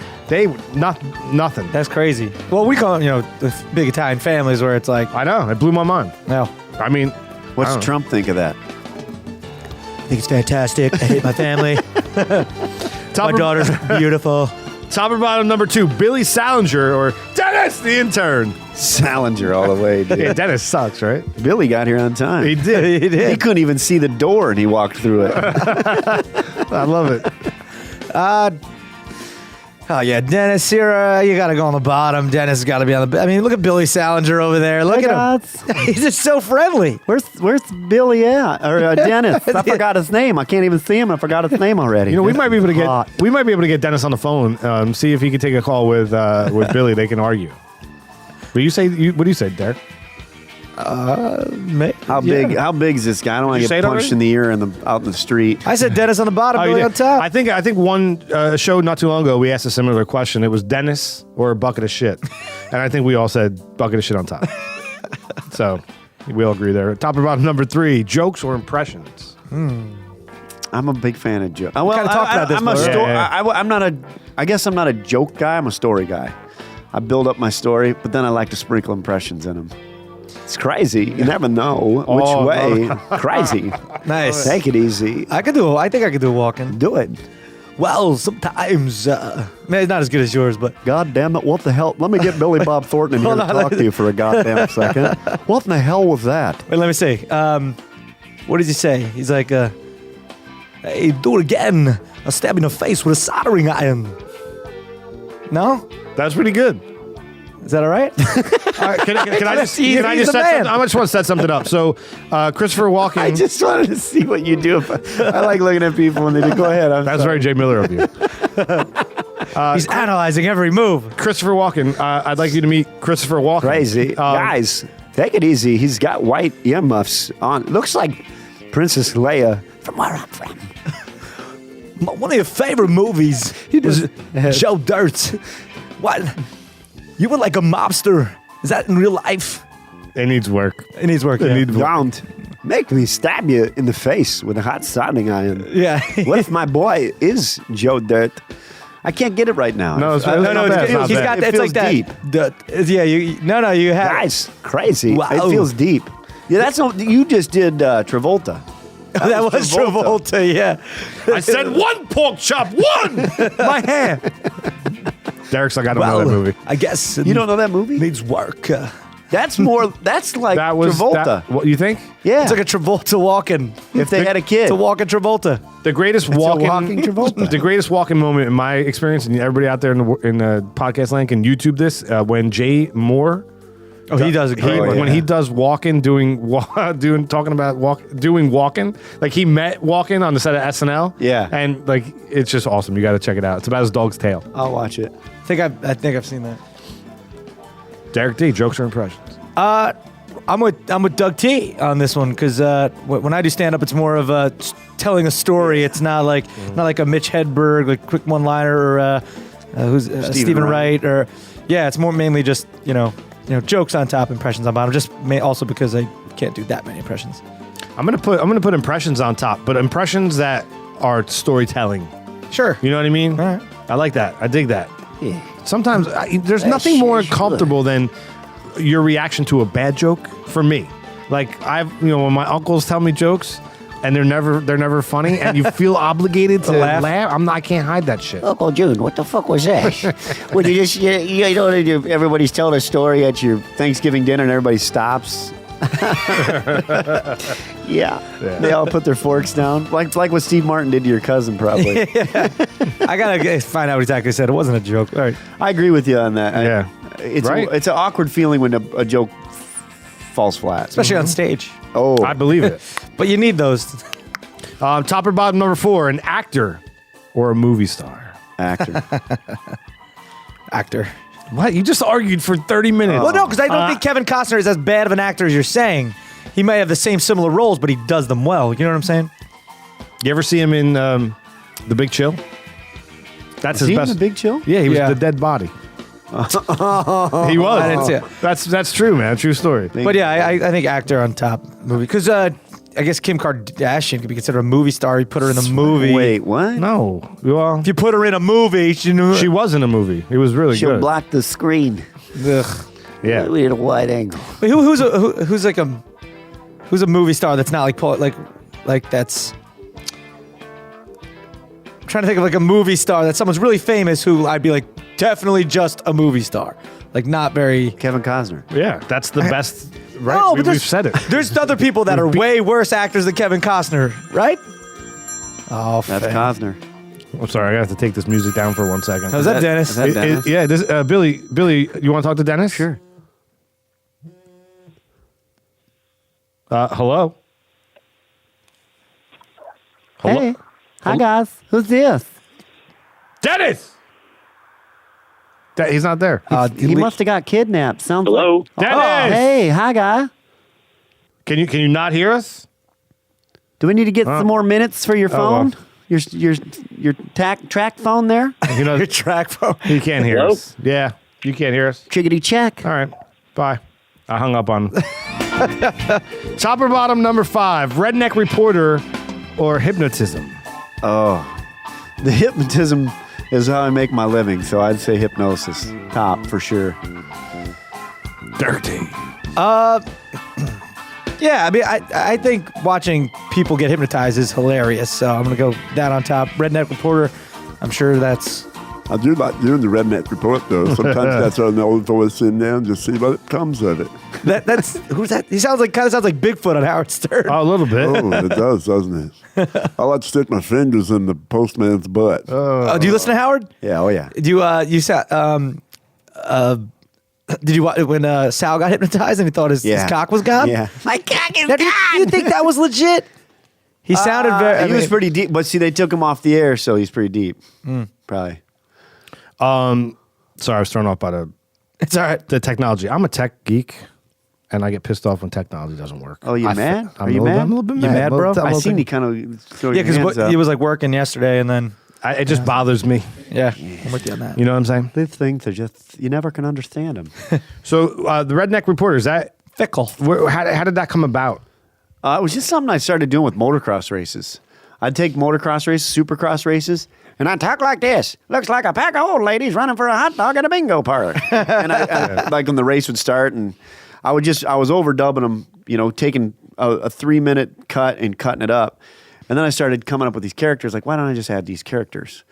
nothing. That's crazy. Well, we call it, the big Italian families where it's like, I know. It blew my mind. no. I mean, What's I don't know. Trump think of that? I think it's fantastic. I hate my family. Top My or- daughter's beautiful. Top or bottom, number 2, Billy Salinger or Dennis the intern. Salinger all the way, dude. Yeah, Dennis sucks, right? Billy got here on time. He did. He did. He couldn't even see the door, and he walked through it. I love it. Oh, yeah. Dennis, you got to go on the bottom. Dennis has got to be on the... I mean, look at Billy Salinger over there. Look at him. He's just so friendly. Where's Billy at? Or Dennis? I forgot his name. I can't even see him. I forgot his name already. You know, we might be able to Hot. get Dennis on the phone. See if he can take a call with Billy. They can argue. But what do you say, Derek? How big is this guy? I don't want Did to you say get it punched already? in the ear out in the street. I said Dennis on the bottom, Oh, you Billy did. on top. I think one show not too long ago we asked a similar question. It was Dennis or a bucket of shit, and I think we all said bucket of shit on top. So we all agree there. Top or bottom number 3: jokes or impressions. I'm a big fan of jokes. Well, kinda talked about this I'm a before. sto- Yeah. I'm not a. I guess I'm not a joke guy. I'm a story guy. I build up my story, but then I like to sprinkle impressions in them. It's crazy. You never know which Oh, way. Crazy. Nice. Take it easy. I think I could do a walk-in. Do it. Well, sometimes, man, it's not as good as yours, but God damn it. What the hell? Let me get Billy Bob Thornton in here to Hold on. talk to you for a goddamn second. What in the hell was that? wait, let me see. What did he say? He's like, hey, do it again. I'll stab you in the face with a soldering iron. No? That's pretty good. Is that all right? All right, can I just He's the set man. something, I just want to set something up. So Christopher Walken. I just wanted to see what you do. I like looking at people when they do. Go ahead. That's very Jay Miller of you. He's analyzing every move. Christopher Walken. I'd like you to meet Christopher Walken. Crazy. Guys, take it easy. He's got white earmuffs on. Looks like Princess Leia from where I'm from. One of your favorite movies was Joe Dirt. What? You were like a mobster. Is that in real life? It needs work. It needs work. Yeah. Don't make me stab you in the face with a hot soldering iron. Yeah. What if my boy is Joe Dirt? I can't get it right now. No, it's I- not bad. It's not he's bad. got It that. It's feels like that. deep. Yeah. You have. Guys, crazy. Wow. It feels deep. Yeah, that's not, you just did Travolta. That was Travolta. Yeah. I said one pork chop. One. My hand. Derek's like, I don't know that movie. I guess You don't know that movie? needs work. That's more. That's like That was Travolta. that- what you think? Yeah. It's like a Travolta walking. if they had a kid. To walk a Travolta. The greatest a walking walking Travolta. The greatest walking moment in my experience, and everybody out there in the podcast land can YouTube this. When Jay Moore, Oh, he does a great one. when he does walking, doing walking, like he met walking on the set of SNL. Yeah. and like it's just awesome. You got to check it out. It's about his dog's tail. I'll watch it. I think I've seen that. Derek D, jokes or impressions? I'm with DougT on this one because when I do stand up, it's more of telling a story. It's not like a Mitch Hedberg, like quick one liner, or who's Stephen Wright, or it's more mainly just jokes on top, impressions on bottom. Just also because I can't do that many impressions. I'm gonna put impressions on top, but impressions that are storytelling. Sure. You know what I mean? All right. I like that. I dig that. Yeah. Sometimes there's nothing more comfortable than your reaction to a bad joke for me. Like when my uncles tell me jokes and they're never funny and you feel obligated to laugh. laugh. I can't hide that shit. Uncle June, what the fuck was that? When everybody's telling a story at your Thanksgiving dinner and everybody stops. Yeah. They all put their forks down, like what Steve Martin did to your cousin, probably. I gotta find out what exactly said. It wasn't a joke. All right. I agree with you on that. Yeah. It's Right. it's an awkward feeling when a joke falls flat, Especially on stage. Oh, I believe it. But you need those. Top or bottom number 4, an actor or a movie star? actor. Actor. What? You just argued for 30 minutes. Well, no, because I don't think Kevin Costner is as bad of an actor as you're saying. He might have the same similar roles, but he does them well. You know what I'm saying? You ever see him in The Big Chill? That's Is his he in best. The Big Chill? Yeah, he was Yeah. the dead body. He was. I didn't see it. That's true, man. True story. But yeah, I think actor on top movie. Because I guess Kim Kardashian could be considered a movie star. You put her in the movie. Wait, what? No. Well, If you put her in a movie, she was in a movie. It was really She'll good. block the screen. Ugh. Yeah. We need a wide angle. But who's a movie star that's not like that's. I'm trying to think of like a movie star that someone's really famous who I'd be like definitely just a movie star, like not very. Kevin Costner. Yeah. That's the best. Right? No, but We've said it. There's other people that are way worse actors than Kevin Costner, right? Oh, That's fam. Costner. I'm sorry. I have to take this music down for 1 second. How's that, Dennis? Is that Dennis? Yeah. This, Billy, you want to talk to Dennis? Sure. Hello? Hello? Hey. Hi, guys. Who's this? Dennis! He's not there. He must have got kidnapped. Sounds Hello? Dennis! Like, hey, hi, guy. Can you not hear us? Do we need to get some more minutes for your phone? Your track phone there? You know, Your track phone. you can't hear us. Yeah, you can't hear us. Chickadee check. All right, bye. I hung up on Chopper Bottom number 5, Redneck Reporter or Hypnotism? The hypnotism is how I make my living, so I'd say hypnosis. Top for sure. Dirty. Yeah, I mean, I think watching people get hypnotized is hilarious. So I'm gonna go that on top. Redneck Reporter. I'm sure that's. I do like doing the redneck report, though. Sometimes that's an old voice in there and just see what comes of it. That's who's that? He kind of sounds like Bigfoot on Howard Stern. Oh, a little bit. Oh, it does, doesn't it? I like to stick my fingers in the postman's butt. Do you listen to Howard? Yeah, oh yeah. Do you saw? Did you watch when Sal got hypnotized and he thought his cock was gone? Yeah. My cock is Now, do you think that was legit? He sounded very. He was pretty deep, but see, they took him off the air, so he's pretty deep. Probably. Sorry, I was thrown off by It's all right. the technology. I'm a tech geek, and I get pissed off when technology doesn't work. Oh, you mad? I'm Are you a little, mad? I'm a little bit You mad. mad, bro? I'm a I little seen bit- you kind of throw Yeah, your hands because up. he was like working yesterday, and then it just bothers me. yeah, I'm with you on that. You know what I'm saying? These things are just, you never can understand them. So the Redneck Reporter, is that Fickle. how did that come about? It was just something I started doing with motocross races. I'd take motocross races, supercross races, and I'd talk like this. Looks like a pack of old ladies running for a hot dog at a bingo parlor. And I like when the race would start, and I was overdubbing them, taking a 3-minute cut and cutting it up. And then I started coming up with these characters. Like, why don't I just add these characters?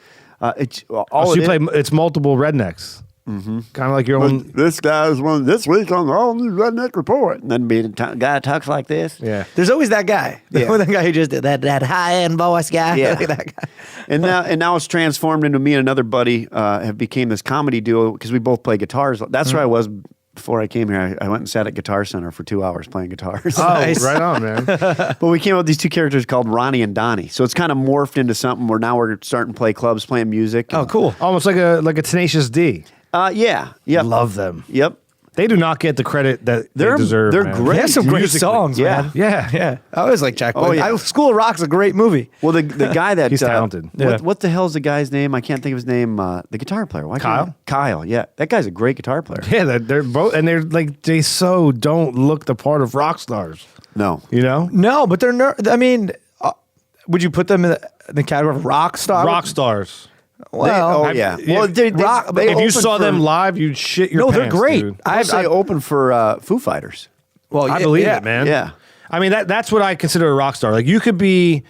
So you play it's multiple rednecks. Mm-hmm. Kind of like your own. This guy's one this week on the all new redneck report. And then be the guy talks like this. Yeah. There's always that guy. Yeah. That guy who just did that high end voice guy. Yeah. Look at that guy. And now it's transformed into me and another buddy have became this comedy duo because we both play guitars. That's where I was before I came here. I went and sat at Guitar Center for 2 hours playing guitars. Oh, Nice. right on, man. But we came up with these two characters called Ronnie and Donnie. So it's kind of morphed into something where now we're starting to play clubs, playing music. Oh, cool. Almost like a Tenacious D. Yeah. Yep. Love them. Yep. They do not get the credit that they deserve. they're man. great. They have some great musically. songs, Yeah. man. Yeah. Yeah. I always like Jack Black. Oh, yeah. School of Rock's a great movie. Well, the guy that He's talented. What the hell's the guy's name? I can't think of his name. The guitar player. Why can't Kyle? Kyle. Yeah, that guy's a great guitar player. Yeah, they're both, and they're like they so don't look the part of rock stars. No. You know, No, but they're I mean, would you put them in the category of rock star? rock stars. Well, oh yeah. If- Well, they rock- they If you open saw for- them live, you'd shit your no, pants. they're great. Dude. I open for Foo Fighters. well, I yeah, believe yeah. it, man. Yeah. I mean that's what I consider a rock star. Like you could be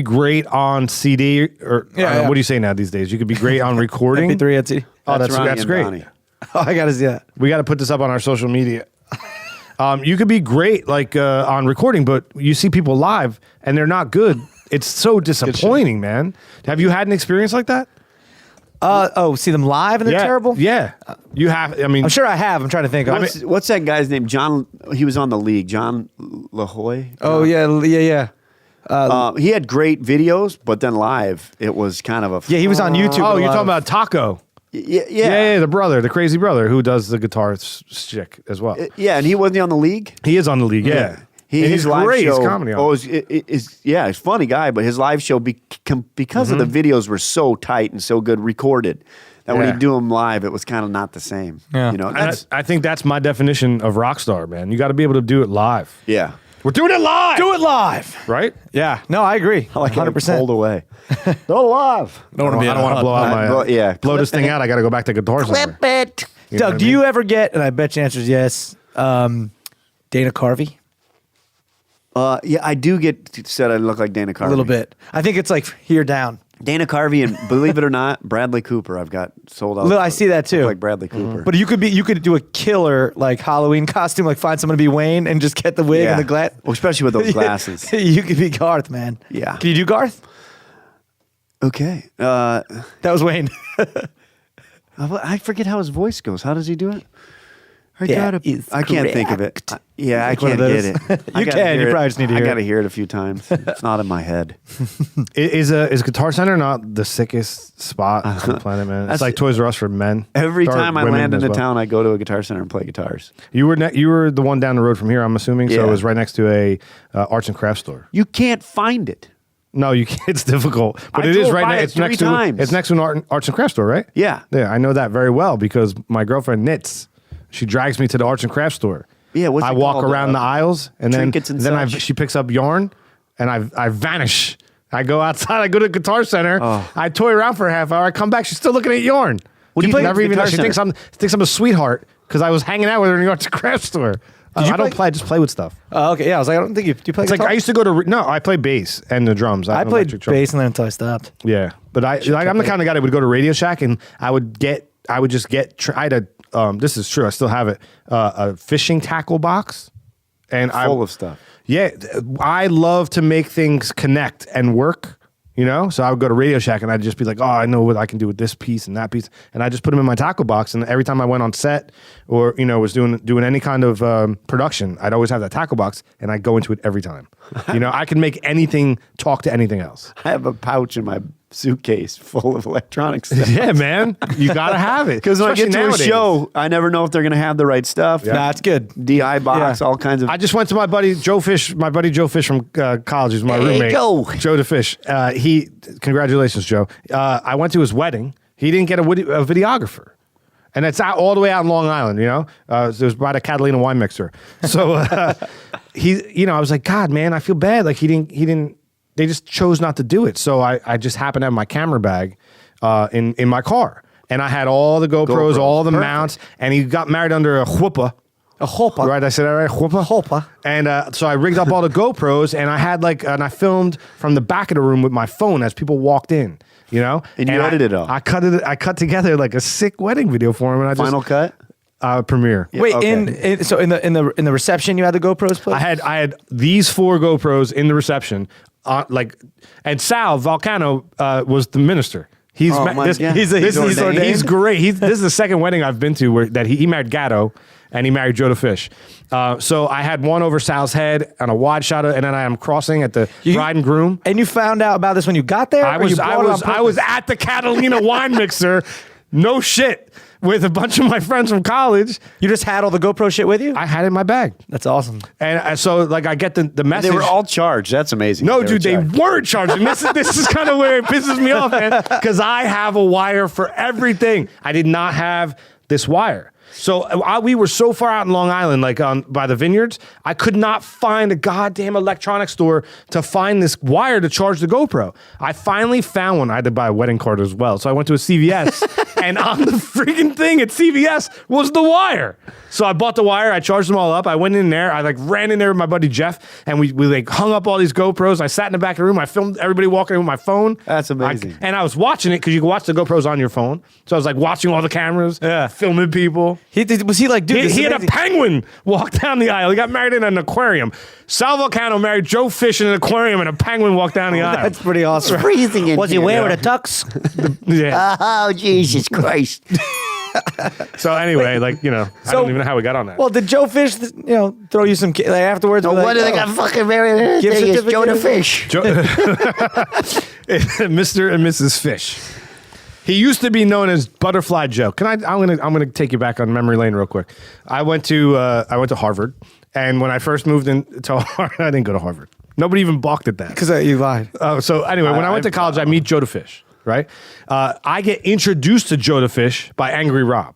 great on CD or Yeah. what do you say now these days? You could be great on recording. MP3 at CD. Oh, that's Ronnie and great. Donnie. Oh, I gotta see that. We got to put this up on our social media. You could be great like on recording, but you see people live and they're not good. It's so disappointing, man. Have you had an experience like that? See them live and they're terrible. Yeah, you have. I mean, I'm sure I have. I'm trying to think. What's that guy's name? John. He was on the league. John LaHoy. Oh yeah. He had great videos, but then live it was kind of a. Yeah, he was on YouTube. oh, a you're lot talking of- about Taco. Yeah. The crazy brother who does the guitar stick as well. Yeah, and he wasn't on the league. He is on the league. Yeah, And His live great. show. He's comedy on. Oh, he's a funny guy, but his live show because of the videos were so tight and so good recorded that when Yeah. he'd do them live, it was kind of not the same. Yeah. You know, And that's I think that's my definition of rock star, man. You got to be able to do it live. yeah. We're doing it live. Do it live. right? Yeah. No, I agree. I like 100%. pulled away. Go live. I don't want to blow out my blow this thing out. I got to go back to Guitar Center. it. You know what Doug, I do mean? you ever get? And I bet your answer is yes. Dana Carvey. Yeah, I do get said I look like Dana Carvey A little bit. I think it's like here down. Dana Carvey and believe it or not, Bradley Cooper. I've got sold out. Look, I see that too. Look like Bradley Cooper. But you could do a killer like Halloween costume, like find someone to be Wayne and just get the wig and the glass. Well, especially with those glasses. You could be Garth, man. Yeah. Can you do Garth? Okay. That was Wayne. I forget how his voice goes. How does he do it? I That is can't think of it. correct. Yeah, I Like one of can't get those. it. I You gotta can, hear you it. probably just need to hear I it. got to hear it a few times. It's not in my head. Is Guitar Center not the sickest spot on the planet, man? It's That's- like Toys R Us for men. Every Or time I women land as into well. town, I go to a Guitar Center and play guitars. You were the one down the road from here, I'm assuming. So Yeah. it was right next to a arts and crafts store. You can't find it. No, you can't. It's difficult, but I it is drove right by now. it It's next 3 times. to an arts and crafts store, right? Yeah. Yeah, I know that very well because my girlfriend knits. She drags me to the arts and crafts store. Yeah, what's I it walk called? around the aisles and Trinkets and such? she picks up yarn and I vanish. I go outside. I go to Guitar Center. Oh. I toy around for a half hour. I come back. She's still looking at yarn. What do you play at never the even Guitar She Center? thinks I'm a sweetheart because I was hanging out with her in the arts and crafts store. I don't play. I just play with stuff. Oh, okay. Yeah, I was like, I don't think you. Do you play It's like guitar? I used to go to. No, I play bass and the drums. I have an played electric drum. bass and then until I stopped. Yeah, but I'm the kind of guy that would go to Radio Shack and I would just get. I had a. This is true. I still have it. A fishing tackle box, and Full of stuff. Yeah, I love to make things connect and work. You know, so I would go to Radio Shack and I'd just be like, oh, I know what I can do with this piece and that piece, and I just put them in my tackle box. And every time I went on set or was doing any kind of production, I'd always have that tackle box, and I'd go into it every time. I can make anything talk to anything else. I have a pouch in my suitcase full of electronic stuff. Yeah, man, you gotta have it Because when I get to Especially a show, I never know if they're going to have the right stuff. Nah, it's good. DI box, Yeah. all kinds of. I just went to my buddy Joe Fish from college, who's my Hey, roommate. Joe. the Fish. Congratulations, Joe. I went to his wedding. He didn't get a videographer, and it's out all the way out in Long Island. It was by the Catalina wine mixer. So I was like, God, man, I feel bad. Like he didn't. They just chose not to do it. So I just happened to have my camera bag in my car, and I had all the GoPros, all the mounts, and he got married under a chuppah. A chuppah. Right, I said that right? Chuppah? Chuppah. And so I rigged up all the GoPros, and I had and I filmed from the back of the room with my phone as people walked in, And you edited it all. I cut together like a sick wedding video for him, and I Final cut? premiere. Wait, okay. in the reception, you had the GoPros played? I had these 4 GoPros in the reception, and Sal Volcano was the minister. He's Oh, my God. He's ordained? He's great. This is the second wedding I've been to where that he married Gatto and he married Joe the Fish. So I had one over Sal's head on a wide shot, and then I am crossing at the bride and groom. And you found out about this when you got there? I or you was brought it on I was purpose? at the Catalina wine mixer. No shit. With a bunch of my friends from college. You just had all the GoPro shit with you? I had it in my bag. That's awesome. And so I get the message. They were all charged. That's amazing. No, were dude, they charged. weren't charging. This is kind of where it pisses me off, man. Because I have a wire for everything. I did not have this wire. So we were so far out in Long Island, by the vineyards, I could not find a goddamn electronics store to find this wire to charge the GoPro. I finally found one. I had to buy a wedding card as well. So I went to a CVS, and on the freaking thing at CVS was the wire. So I bought the wire. I charged them all up. I went in there. I ran in there with my buddy Jeff, and we hung up all these GoPros. I sat in the back of the room. I filmed everybody walking in with my phone. That's amazing. And I was watching it because you can watch the GoPros on your phone. So I was watching all the cameras, filming people. Was he like, dude, this is He had a amazing. penguin walk down the aisle. He got married in an aquarium. Sal Volcano married Joe Fish in an aquarium, and a penguin walked down the aisle. That's pretty awesome. Freezing in Was he here. wearing a tux? Yeah. Oh, Jesus Christ. So anyway, I don't even know how we got on that. Well, did Joe Fish, throw you some afterwards? No be like, wonder they "Oh, got fucking married. Gift It's Joe the certificate. Fish. Mr. and Mrs. Fish. He used to be known as Butterfly Joe. I'm gonna take you back on memory lane real quick. I went to Harvard, and when I first moved into Harvard, I didn't go to Harvard. Nobody even balked at that. Because you lied. So anyway, when I went to college, I meet Joe the Fish, right? I get introduced to Joe the Fish by Angry Rob.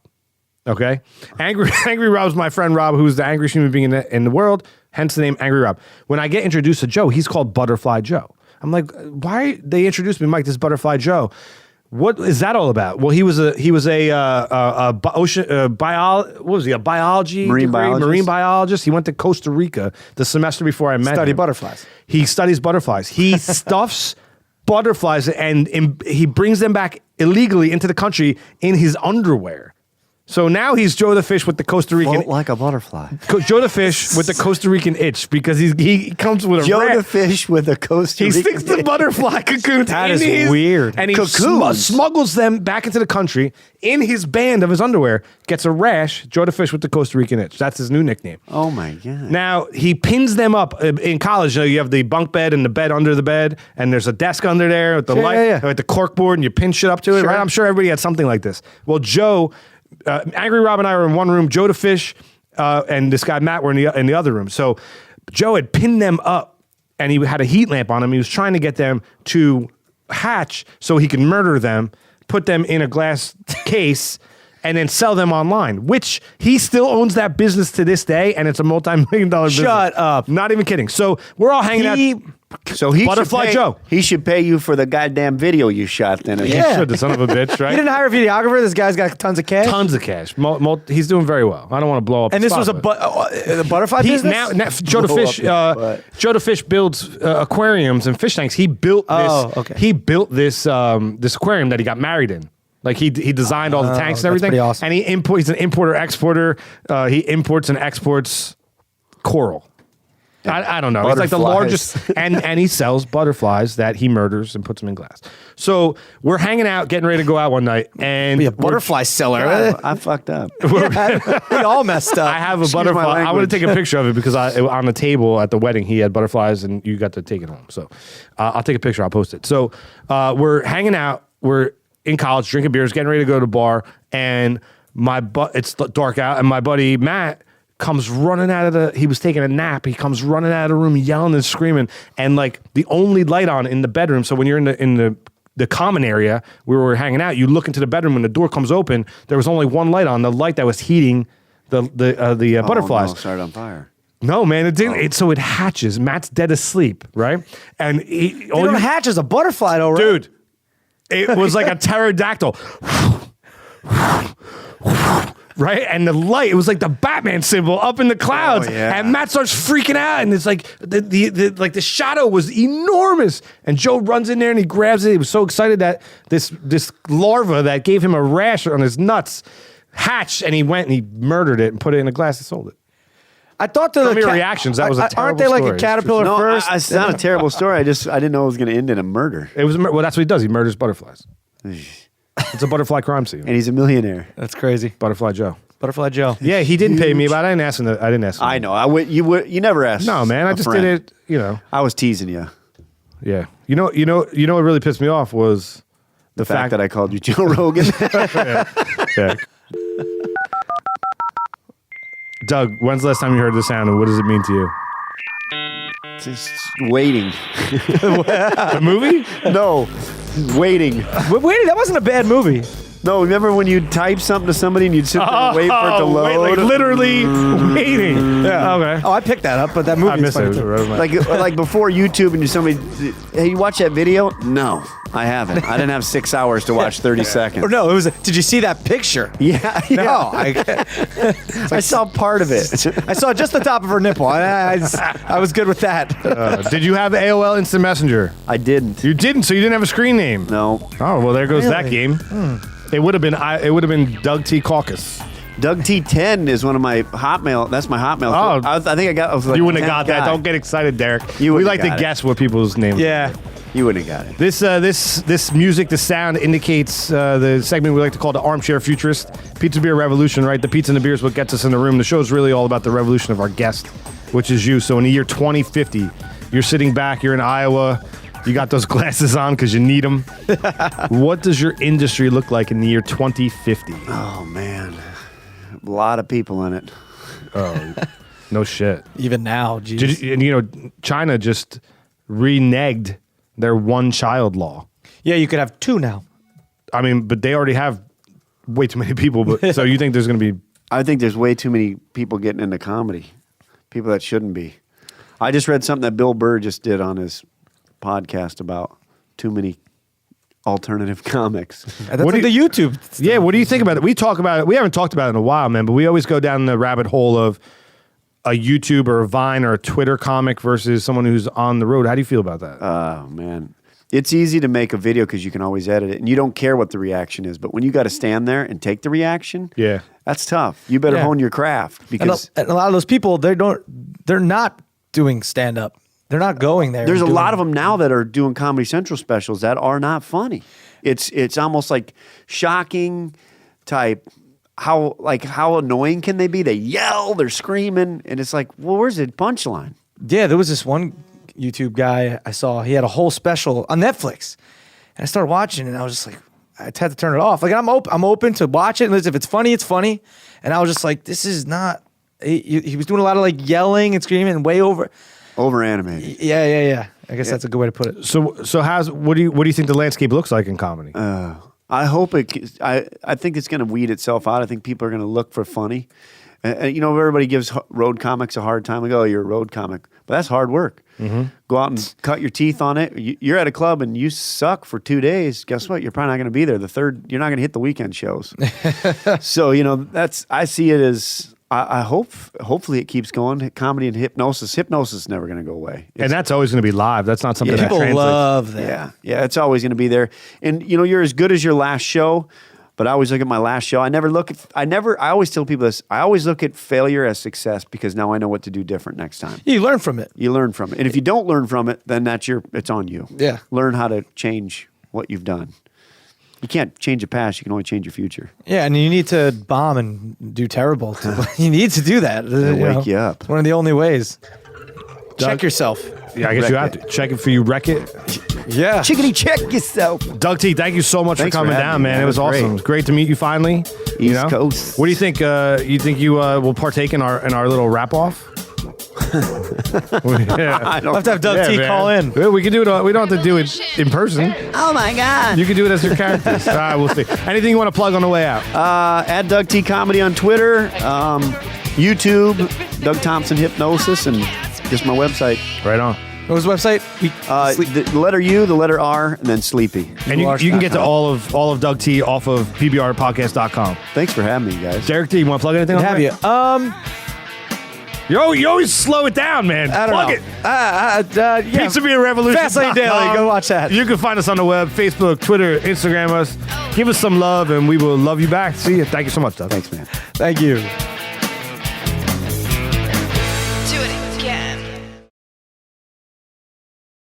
Okay? Angry Rob's my friend Rob, who's the angriest human being in the world, hence the name Angry Rob. When I get introduced to Joe, he's called Butterfly Joe. I'm like, why they introduced me, Mike, this Butterfly Joe? What is that all about? Well, he was a biology Marine degree, biologist. marine biologist. He went to Costa Rica the semester before I met Study him. butterflies. He studies butterflies. He stuffs butterflies and he brings them back illegally into the country in his underwear. So now he's Joe the Fish with the Costa Rican. Float like a butterfly. Joe the Fish with the Costa Rican itch because he comes with a Joe rat. the Fish with a Costa He Rican. sticks the butterfly cocoons That in is his, weird. and he Cocoons. smuggles them back into the country in his band of his underwear. Gets a rash. Joe the Fish with the Costa Rican itch. That's his new nickname. Oh my God. Now he pins them up in college. You have the bunk bed and the bed under the bed, and there's a desk under there with the light, with the cork board, and you pin shit up to it. Right? I'm sure everybody had something like this. Well, Joe, Angry Rob and I were in one room. Joe the Fish and this guy Matt were in the other room. So Joe had pinned them up, and he had a heat lamp on him. He was trying to get them to hatch so he could murder them, put them in a glass case, and then sell them online, which he still owns that business to this day, and it's a multi-million-dollar business. Shut up. Not even kidding. So we're all hanging out. So he Butterfly should pay, Joe. He should pay you for the goddamn video you shot then. He Yeah. should, the son of a bitch, right? You didn't hire a videographer. This guy's got tons of cash. Tons of cash. He's doing very well. I don't want to blow up. And the this was spot, a butterfly He's business. now Joe the Blow Fish. up his butt. Joe the Fish builds aquariums and fish tanks. He built this. Oh, okay. He built this this aquarium that he got married in. Like he designed all the tanks and that's everything. pretty awesome. And he's an importer exporter. He imports and exports coral. I don't know. It's like the Butterflies. largest, and he sells butterflies that he murders and puts them in glass. So we're hanging out, getting ready to go out one night, and Be a we're- butterfly seller. I fucked up. we all messed up. I have a Excuse my butterfly. I want language. to take a picture of it because on the table at the wedding he had butterflies and you got to take it home. So I'll take a picture. I'll post it. So we're hanging out. We're in college, drinking beers, getting ready to go to the bar, and it's dark out, and my buddy Matt comes running out of he was taking a nap. He comes running out of the room, yelling and screaming, and like the only light on in the bedroom. So when you're in the common area where we're hanging out, you look into the bedroom when the door comes open. There was only one light on, the light that was heating the butterflies. Oh, no, started on fire. No, man, it didn't. So it hatches. Matt's dead asleep, right? And They don't hatch as a butterfly, though, right? dude, it was like a pterodactyl. Right, and the light—it was like the Batman symbol up in the clouds. Oh, yeah. And Matt starts freaking out, and it's like the shadow was enormous. And Joe runs in there and he grabs it. He was so excited that this larva that gave him a rash on his nuts hatched, and he went and he murdered it and put it in a glass and sold it. I thought Tell me your reactions. That was a Aren't terrible they like story. a caterpillar No, first? it's not a terrible story. I didn't know it was going to end in a murder. It was well. That's what he does. He murders butterflies. It's a butterfly crime scene. And he's a millionaire. That's crazy. Butterfly Joe. Butterfly Joe. Yeah, he didn't pay me, but I didn't ask him. I didn't ask him. I know. You never asked. No, man. I a just friend. did it. You know. I was teasing you. Yeah. You know what really pissed me off was The fact that I called you Joe Rogan. Yeah. Doug, when's the last time you heard the sound, and what does it mean to you? Just waiting. The movie? No, just waiting. Wait, that wasn't a bad movie. No, remember when you'd type something to somebody and you'd sit there and wait for it to load? Wait, like literally waiting. Yeah. Okay. Oh, I picked that up, but that movie I is missed funny it. too. like before YouTube and somebody, hey, you watch that video? No, I haven't. I didn't have 6 hours to watch 30 seconds. Or no, it was. Did you see that picture? Yeah, No, I saw part of it. I saw just the top of her nipple. I was good with that. Did you have AOL Instant Messenger? I didn't. You didn't, so you didn't have a screen name. No. Oh well, there goes that Really? game. It would have been DougT Caucus. DougT10 is one of my Hotmail. That's my Hotmail. Oh. I think I got. I was like You wouldn't have 10th got that. guy. Don't get excited, Derek. You we wouldn't like have to got it. guess what people's names. Yeah. You wouldn't have got it. This music, the sound indicates the segment we like to call the Armchair Futurist. Pizza Beer Revolution, right? The pizza and the beer is what gets us in the room. The show is really all about the revolution of our guest, which is you. So in the year 2050, you're sitting back, you're in Iowa, you got those glasses on because you need them. What does your industry look like in the year 2050? Oh man, a lot of people in it. No shit. Even now, geez. And China just reneged their one-child law. Yeah, you could have two now. I mean, but they already have way too many people. But so you think there's going to be? I think there's way too many people getting into comedy. People that shouldn't be. I just read something that Bill Burr just did on his podcast about too many alternative comics. That's What like do the YouTube. stuff. Yeah. What do you think about it? We talk about it. We haven't talked about it in a while, man. But we always go down the rabbit hole of a YouTube or a Vine or a Twitter comic versus someone who's on the road. How do you feel about that? Oh man, It's easy to make a video because you can always edit it, and you don't care what the reaction is. But when you got to stand there and take the reaction, Yeah. that's tough. You better Yeah. hone your craft because And a lot of those people, they're not doing stand up. They're not going there. there's a lot of them now that are doing Comedy Central specials that are not funny. It's almost like shocking type. How annoying can they be? They yell, they're screaming, and it's like, well, where's the punchline? Yeah, there was this one YouTube guy I saw. He had a whole special on Netflix, and I started watching, and I was just like, I had to turn it off. Like I'm open to watch it, and if it's funny, it's funny. And I was just like, this is not. He was doing a lot of like yelling and screaming, and way over. Over animated. Yeah. I guess that's a good way to put it. So what do you think the landscape looks like in comedy? I hope it. I think it's going to weed itself out. I think people are going to look for funny. You know, everybody gives road comics a hard time. Like, oh, you're a road comic, but that's hard work. Go out and cut your teeth on it. You're at a club and you suck for 2 days. Guess what? You're probably not going to be there. The third, you're not going to hit the weekend shows. So you know, I see it as. I hopefully it keeps going. Comedy and hypnosis. Hypnosis is never going to go away. And that's always going to be live. That's not something that People translates. love that. Yeah, it's always going to be there. And you know, you're as good as your last show. But I always look at my last show. I always tell people this. I always look at failure as success because now I know what to do different next time. You learn from it. You learn from it. And if you don't learn from it, then it's on you. Yeah. Learn how to change what you've done. You can't change the past. You can only change your future. Yeah, and you need to bomb and do terrible. You need to do that. wake you up. It's one of the only ways. Check yourself. Yeah, I guess you have to check it for you wreck it. Yeah. Chickadee, check yourself. DougT, thank you so much Thanks for for coming having down, me, man. man. It was It was awesome. great. It was great to meet you finally. You East know? Coast. What do you think? You think you will partake in our little wrap off? Yeah. I don't We'll have to have DougT man. call in. Yeah, we can do it. We don't have to do it in person. Oh my God. You can do it as your characters. All right, we'll see. Anything you want to plug on the way out? At DougTcomedy on Twitter, YouTube, Doug Thompson Hypnosis, and just my website. Right on. What was the website? The letter U, the letter R, and then Sleepy. And you can get to all of DougT off of pbrpodcast.com. Thanks for having me, guys. Derek D, you want to plug anything? Have you? You always slow it down, man. I don't plug know. it. Yeah. Pizza Beer Revolution. Fastlane Daily. Go watch that. You can find us on the web, Facebook, Twitter, Instagram us. Give us some love, and we will love you back. See you. Thank you so much, Doug. Thanks, man. Thank you.